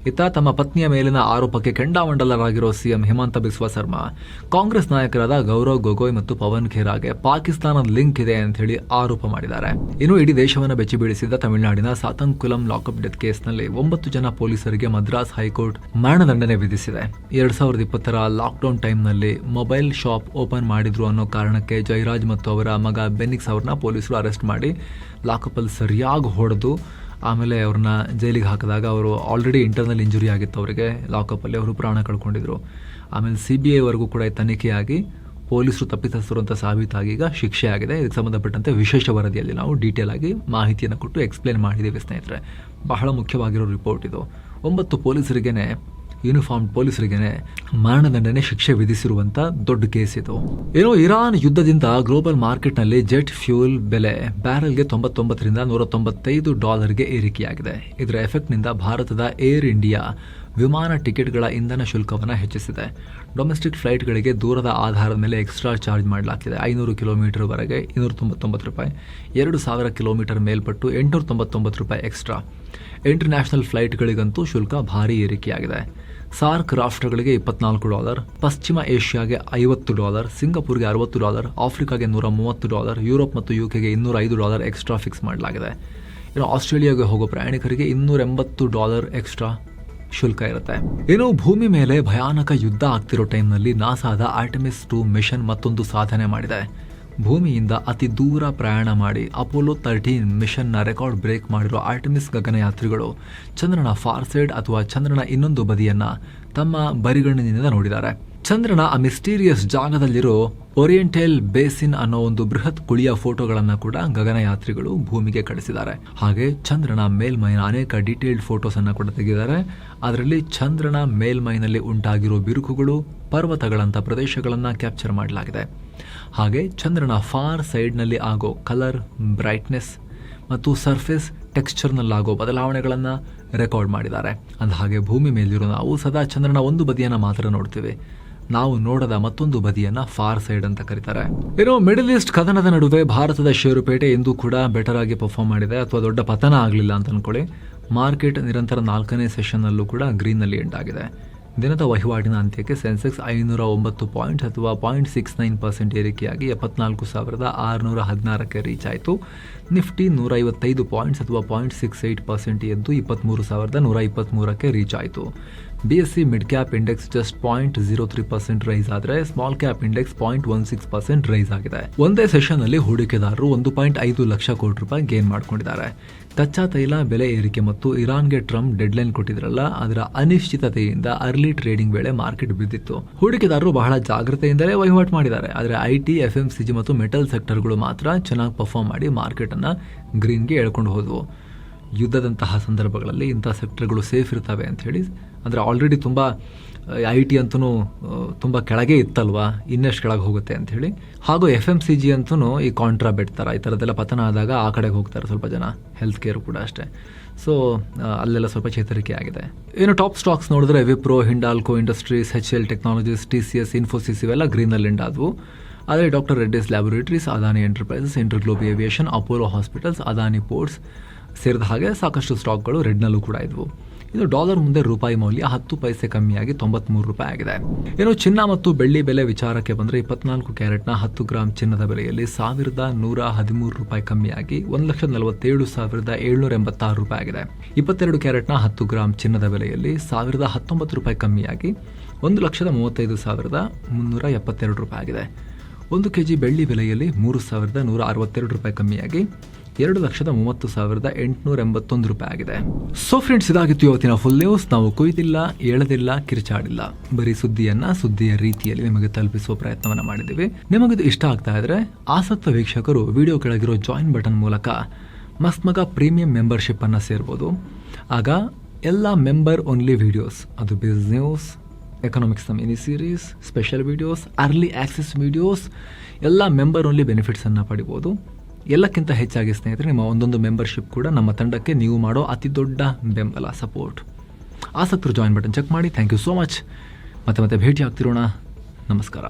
ಇತ್ತ ತಮ್ಮ ಪತ್ನಿಯ ಮೇಲಿನ ಆರೋಪಕ್ಕೆ ಕೆಂಡಾಮಂಡಲರಾಗಿರೋ ಸಿಎಂ ಹಿಮಂತ ಬಿಸ್ವಾ ಸರ್ಮಾ ಕಾಂಗ್ರೆಸ್ ನಾಯಕರಾದ ಗೌರವ್ ಗೊಗೊಯ್ ಮತ್ತು ಪವನ್ ಖೇರಾಗೆ ಪಾಕಿಸ್ತಾನದ ಲಿಂಕ್ ಇದೆ ಅಂತ ಹೇಳಿ ಆರೋಪ ಮಾಡಿದ್ದಾರೆ. ಇನ್ನು ಇಡೀ ದೇಶವನ್ನು ಬೆಚ್ಚಿ ಬೀಳಿಸಿದ ತಮಿಳುನಾಡಿನ ಸಾತಂಕುಲಂ ಲಾಕಪ್ ಡೆತ್ ಕೇಸ್ನಲ್ಲಿ 9 ಜನ ಪೊಲೀಸರಿಗೆ ಮದ್ರಾಸ್ ಹೈಕೋರ್ಟ್ ಮರಣದಂಡನೆ ವಿಧಿಸಿದೆ. 2020 ಲಾಕ್ಡೌನ್ ಟೈಮ್ನಲ್ಲಿ ಮೊಬೈಲ್ ಶಾಪ್ ಓಪನ್ ಮಾಡಿದ್ರು ಅನ್ನೋ ಕಾರಣಕ್ಕೆ ಜಯರಾಜ್ ಮತ್ತು ಅವರ ಮಗ ಬೆನಿಕ್ಸ್ ಅವ್ರನ್ನ ಪೊಲೀಸರು ಅರೆಸ್ಟ್ ಮಾಡಿ ಲಾಕಪ್ಪಲ್ಲಿ ಸರಿಯಾಗಿ ಹೊಡೆದು ಆಮೇಲೆ ಅವ್ರನ್ನ ಜೈಲಿಗೆ ಹಾಕಿದಾಗ ಅವರು ಆಲ್ರೆಡಿ ಇಂಟರ್ನಲ್ ಇಂಜುರಿ ಆಗಿತ್ತು ಅವರಿಗೆ, ಲಾಕಪ್ಪಲ್ಲಿ ಅವರು ಪ್ರಾಣ ಕಳ್ಕೊಂಡಿದ್ರು. ಆಮೇಲೆ CBI ವರೆಗೂ ಕೂಡ ತನಿಖೆಯಾಗಿ ಪೊಲೀಸರು ತಪ್ಪಿತಸ್ಥರು ಅಂತ ಸಾಬೀತಾಗಿ ಈಗ ಶಿಕ್ಷೆ ಆಗಿದೆ. ಇದಕ್ಕೆ ಸಂಬಂಧಪಟ್ಟಂತೆ ವಿಶೇಷ ವರದಿಯಲ್ಲಿ ನಾವು ಡೀಟೇಲ್ ಆಗಿ ಮಾಹಿತಿಯನ್ನು ಕೊಟ್ಟು ಎಕ್ಸ್ಪ್ಲೇನ್ ಮಾಡಿದ್ದೀವಿ ಸ್ನೇಹಿತರೆ. ಬಹಳ ಮುಖ್ಯವಾಗಿರೋ ರಿಪೋರ್ಟ್ ಇದು. 9 ಪೊಲೀಸರಿಗೇನೆ, ಯೂನಿಫಾರ್ಮ್ ಪೊಲೀಸರಿಗೇನೆ ಮರಣದಂಡನೆ ಶಿಕ್ಷೆ ವಿಧಿಸಿರುವಂತ ದೊಡ್ಡ ಕೇಸ್ ಇದು. ಏನೋ ಇರಾನ್ ಯುದ್ಧದಿಂದ ಗ್ಲೋಬಲ್ ಮಾರ್ಕೆಟ್ನಲ್ಲಿ ಜೆಟ್ ಫ್ಯೂಲ್ ಬೆಲೆ ಬ್ಯಾರೆಲ್ಗೆ $99 ರಿಂದ $195 ಏರಿಕೆಯಾಗಿದೆ. ಇದರ ಎಫೆಕ್ಟ್ನಿಂದ ಭಾರತದ ಏರ್ ಇಂಡಿಯಾ ವಿಮಾನ ಟಿಕೆಟ್ಗಳ ಇಂಧನ ಶುಲ್ಕವನ್ನು ಹೆಚ್ಚಿಸಿದೆ. ಡೊಮೆಸ್ಟಿಕ್ ಫ್ಲೈಟ್ಗಳಿಗೆ ದೂರದ ಆಧಾರದ ಮೇಲೆ ಎಕ್ಸ್ಟ್ರಾ ಚಾರ್ಜ್ ಮಾಡಲಾಗ್ತಿದೆ. 500 ಕಿಲೋಮೀಟರ್ವರೆಗೆ $299, 2000 ಕಿಲೋಮೀಟರ್ ಮೇಲ್ಪಟ್ಟು $899 ಎಕ್ಸ್ಟ್ರಾ. ಇಂಟರ್ನ್ಯಾಷನಲ್ ಫ್ಲೈಟ್ಗಳಿಗಂತೂ ಶುಲ್ಕ ಭಾರಿ ಏರಿಕೆಯಾಗಿದೆ. ಸಾರ್ಕ್ ರಾಷ್ಟ್ರಗಳಿಗೆ $24, ಪಶ್ಚಿಮ ಏಷ್ಯಾಗೆ $50, ಸಿಂಗಾಪುರ್ಗೆ $60, ಆಫ್ರಿಕಾಗೆ $130, ಯುರೋಪ್ ಮತ್ತು UKಗೆ $205 ಎಕ್ಸ್ಟ್ರಾ ಫಿಕ್ಸ್ ಮಾಡಲಾಗಿದೆ. ಇನ್ನು ಆಸ್ಟ್ರೇಲಿಯಾಗೆ ಹೋಗೋ ಪ್ರಯಾಣಿಕರಿಗೆ $280 ಎಕ್ಸ್ಟ್ರಾ ಶುಲ್ಕ ಇರುತ್ತೆ. ಇನ್ನು ಭೂಮಿ ಮೇಲೆ ಭಯಾನಕ ಯುದ್ಧ ಆಗ್ತಿರೋ ಟೈಮ್ನಲ್ಲಿ ನಾಸಾದ ಆರ್ಟೆಮಿಸ್ 2 ಮಿಷನ್ ಮತ್ತೊಂದು ಸಾಧನೆ ಮಾಡಿದೆ. ಭೂಮಿಯಿಂದ ಅತಿ ದೂರ ಪ್ರಯಾಣ ಮಾಡಿ ಅಪೋಲೋ 13 ಮಿಷನ್ನ ರೆಕಾರ್ಡ್ ಬ್ರೇಕ್ ಮಾಡಿರೋ ಆರ್ಟೆಮಿಸ್ ಗಗನಯಾತ್ರಿಗಳು ಚಂದ್ರನ ಫಾರ್ ಸೈಡ್ ಅಥವಾ ಚಂದ್ರನ ಇನ್ನೊಂದು ಬದಿಯನ್ನ ತಮ್ಮ ಬರಿಗಣ್ಣಿನಿಂದ ನೋಡಿದ್ದಾರೆ. ಚಂದ್ರನ ಆ ಮಿಸ್ಟೀರಿಯಸ್ ಜಾಗದಲ್ಲಿರೋ ಓರಿಯೆಂಟಲ್ ಬೇಸಿನ್ ಅನ್ನೋ ಒಂದು ಬೃಹತ್ ಕುಳಿಯ ಫೋಟೋಗಳನ್ನು ಕೂಡ ಗಗನಯಾತ್ರಿಗಳು ಭೂಮಿಗೆ ಕಳಿಸಿದ್ದಾರೆ. ಹಾಗೆ ಚಂದ್ರನ ಮೇಲ್ಮೈನ ಅನೇಕ ಡೀಟೇಲ್ಡ್ ಫೋಟೋಸ್ ಅನ್ನು ಕೂಡ ತೆಗೆದಿದ್ದಾರೆ. ಅದರಲ್ಲಿ ಚಂದ್ರನ ಮೇಲ್ಮೈನಲ್ಲಿ ಉಂಟಾಗಿರೋ ಬಿರುಕುಗಳು, ಪರ್ವತಗಳಂತ ಪ್ರದೇಶಗಳನ್ನು ಕ್ಯಾಪ್ಚರ್ ಮಾಡಲಾಗಿದೆ. ಹಾಗೆ ಚಂದ್ರನ ಫಾರ್ ಸೈಡ್ನಲ್ಲಿ ಆಗೋ ಕಲರ್, ಬ್ರೈಟ್ನೆಸ್ ಮತ್ತು ಸರ್ಫೇಸ್ ಟೆಕ್ಸ್ಚರ್ನಲ್ಲಾಗೋ ಬದಲಾವಣೆಗಳನ್ನು ರೆಕಾರ್ಡ್ ಮಾಡಿದ್ದಾರೆ. ಅಂದಹಾಗೆ ಭೂಮಿ ಮೇಲಿರೋ ನಾವು ಸದಾ ಚಂದ್ರನ ಒಂದು ಬದಿಯನ್ನು ಮಾತ್ರ ನೋಡ್ತೀವಿ. ನಾವು ನೋಡದ ಮತ್ತೊಂದು ಬದಿಯನ್ನ ಫಾರ್ ಸೈಡ್ ಅಂತ ಕರೀತಾರೆ. ಇನ್ನು ಮಿಡಲ್ ಈಸ್ಟ್ ಕದನದ ನಡುವೆ ಭಾರತದ ಷೇರುಪೇಟೆ ಎಂದೂ ಕೂಡ ಬೆಟರ್ ಆಗಿ ಪರ್ಫಾರ್ಮ್ ಮಾಡಿದೆ, ಅಥವಾ ದೊಡ್ಡ ಪತನ ಆಗಲಿಲ್ಲ ಅಂತ ಅನ್ಕೊಳ್ಳಿ. ಮಾರ್ಕೆಟ್ ನಿರಂತರ 4ನೇ ಸೆಷನ್ನಲ್ಲೂ ಕೂಡ ಗ್ರೀನ್ನಲ್ಲಿ ಎಂಡ್ ಆಗಿದೆ. ದಿನದ ವಹಿವಾಟಿನ ಅಂತ್ಯಕ್ಕೆ ಸೆನ್ಸೆಕ್ಸ್ 509 ಪಾಯಿಂಟ್ಸ್ ಅಥವಾ 0.69% ಏರಿಕೆಯಾಗಿ 74,616ಕ್ಕೆ ರೀಚ್ ಆಯಿತು. ನಿಫ್ಟಿ 155 ಪಾಯಿಂಟ್ಸ್ ಅಥವಾ 0.68% ಎದ್ದು 23,123ಕ್ಕೆ ರೀಚ್ ಆಯಿತು. BSE mid cap index just 0.03% rise ಆದರೆ ಸ್ಮಾಲ್ ಕ್ಯಾಪ್ ಇಂಡೆಕ್ಸ್ 0.16% ರೈಸ್ ಆಗಿದೆ. ಒಂದೇ ಸೆಷನ್ ಅಲ್ಲಿ ಹೂಡಿಕೆದಾರರು 1.5 ಲಕ್ಷ ಕೋಟಿ ರೂಪಾಯಿ ಗೇನ್ ಮಾಡ್ಕೊಂಡಿದ್ದಾರೆ. ಕಚ್ಚಾ ತೈಲ ಬೆಲೆ ಏರಿಕೆ ಮತ್ತು ಇರಾನ್ಗೆ ಟ್ರಂಪ್ ಡೆಡ್ಲೈನ್ ಕೊಟ್ಟಿದ್ರಲ್ಲ, ಅದರ ಅನಿಶ್ಚಿತತೆಯಿಂದ ಅರ್ಲಿ ಟ್ರೇಡಿಂಗ್ ವೇಳೆ ಮಾರ್ಕೆಟ್ ಬಿದ್ದಿತ್ತು. ಹೂಡಿಕೆದಾರರು ಬಹಳ ಜಾಗೃತೆಯಿಂದಲೇ ವಹಿವಾಟು ಮಾಡಿದ್ದಾರೆ. ಆದರೆ IT, FMCG ಮತ್ತು ಮೆಟಲ್ ಸೆಕ್ಟರ್ಗಳು ಮಾತ್ರ ಚೆನ್ನಾಗಿ ಪರ್ಫಾರ್ಮ್ ಮಾಡಿ ಮಾರ್ಕೆಟ್ ಅನ್ನ ಗ್ರೀನ್ಗೆ ಎಳ್ಕೊಂಡು ಹೋದವು. ಯುದ್ಧದಂತಹ ಸಂದರ್ಭಗಳಲ್ಲಿ ಇಂಥ ಸೆಕ್ಟರ್ಗಳು ಸೇಫ್ ಇರ್ತವೆ ಅಂತ ಹೇಳಿ, ಅಂದರೆ ಆಲ್ರೆಡಿ ತುಂಬ IT ಅಂತೂ ತುಂಬ ಕೆಳಗೆ ಇತ್ತಲ್ವಾ, ಇನ್ನಷ್ಟು ಕೆಳಗೆ ಹೋಗುತ್ತೆ ಅಂತ ಹೇಳಿ. ಹಾಗೂ FMCG ಅಂತೂ ಈ ಕಾಂಟ್ರಾ ಬೆಟ್ ಥರ ಈ ಥರದ್ದೆಲ್ಲ ಪತನ ಆದಾಗ ಆ ಕಡೆಗೆ ಹೋಗ್ತಾರೆ ಸ್ವಲ್ಪ ಜನ. ಹೆಲ್ತ್ ಕೇರ್ ಕೂಡ ಅಷ್ಟೇ. ಸೊ ಅಲ್ಲೆಲ್ಲ ಸ್ವಲ್ಪ ಚೇತರಿಕೆ ಆಗಿದೆ. ಇನ್ನು ಟಾಪ್ ಸ್ಟಾಕ್ಸ್ ನೋಡಿದ್ರೆ Wipro, Hindalco industries, HL technologies, TCS, Infosys ಇವೆಲ್ಲ ಗ್ರೀನಲ್ಲಿ ಎಂಡ್ ಆದವು. ಆದರೆ doctor Reddy's laboratories, Adani enterprises, InterGlobe aviation, Apollo hospitals, Adani ports ಸೇರಿದ ಹಾಗೆ ಸಾಕಷ್ಟು ಸ್ಟಾಕ್ಗಳು ರೆಡ್ನಲ್ಲೂ ಕೂಡ ಇದ್ವು. ಇದು ಡಾಲರ್ ಮುಂದೆ ರೂಪಾಯಿ ಮೌಲ್ಯ 10 ಪೈಸೆ ಕಮ್ಮಿಯಾಗಿ $93 ಆಗಿದೆ. ಇನ್ನು ಚಿನ್ನ ಮತ್ತು ಬೆಳ್ಳಿ ಬೆಲೆ ವಿಚಾರಕ್ಕೆ ಬಂದರೆ 24 ಕ್ಯಾರೆಟ್ನ 10 ಗ್ರಾಂ ಚಿನ್ನದ ಬೆಲೆಯಲ್ಲಿ $1,113 ಕಮ್ಮಿಯಾಗಿ $1,47,786 ಆಗಿದೆ. 22 ಕ್ಯಾರೆಟ್ನ 10 ಗ್ರಾಂ ಚಿನ್ನದ ಬೆಲೆಯಲ್ಲಿ $1,019 ಕಮ್ಮಿಯಾಗಿ $1,35,372 ಆಗಿದೆ. 1 kg ಬೆಳ್ಳಿ ಬೆಲೆಯಲ್ಲಿ $3,162 ಕಮ್ಮಿಯಾಗಿ 2,30,881 ರೂಪಾಯಿ ಆಗಿದೆ. ಸೊ ಫ್ರೆಂಡ್ಸ್, ಇದಾಗಿತ್ತು ಇವತ್ತಿನ ಫುಲ್ ನ್ಯೂಸ್. ನಾವು ಕೊಯ್ದಿಲ್ಲ, ಎಳೆದಿಲ್ಲ, ಕಿರ್ಚಾಡಿಲ್ಲ, ಬರೀ ಸುದ್ದಿಯ ರೀತಿಯಲ್ಲಿ ನಿಮಗೆ ತಲುಪಿಸುವ ಪ್ರಯತ್ನವನ್ನ ಮಾಡಿದ್ದೀವಿ. ನಿಮಗಿದು ಇಷ್ಟ ಆಗ್ತಾ ಇದ್ರೆ ಆಸಕ್ತ ವೀಕ್ಷಕರು ವಿಡಿಯೋ ಕೆಳಗಿರೋ ಜಾಯಿನ್ ಬಟನ್ ಮೂಲಕ ಮಸ್ತ್ಮಗ ಪ್ರೀಮಿಯಂ ಮೆಂಬರ್ಶಿಪ್ ಅನ್ನ ಸೇರ್ಬೋದು. ಆಗ ಎಲ್ಲ ಮೆಂಬರ್ ಓನ್ಲಿ ವಿಡಿಯೋಸ್, ಅದು ಬಿಸ್ನೆಸ್ ನ್ಯೂಸ್, ಎಕನಾಮಿಕ್ಸ್ನ mini series, special videos, early access videos, ಎಲ್ಲ ಮೆಂಬರ್ ಓನ್ಲಿ ಬೆನಿಫಿಟ್ಸನ್ನು ಪಡಿಬೋದು. ಎಲ್ಲಕ್ಕಿಂತ ಹೆಚ್ಚಾಗಿ ಸ್ನೇಹಿತರೆ, ನಿಮ್ಮ ಒಂದೊಂದು ಮೆಂಬರ್ಶಿಪ್ ಕೂಡ ನಮ್ಮ ತಂಡಕ್ಕೆ ನೀವು ಮಾಡೋ ಅತಿ ದೊಡ್ಡ ಬೆಂಬಲ, ಸಪೋರ್ಟ್. ಆಸಕ್ತರು ಜಾಯಿನ್ ಬಟನ್ ಚೆಕ್ ಮಾಡಿ. Thank you so much. ಮತ್ತೆ ಭೇಟಿ ಆಗ್ತಿರೋಣ. ನಮಸ್ಕಾರ.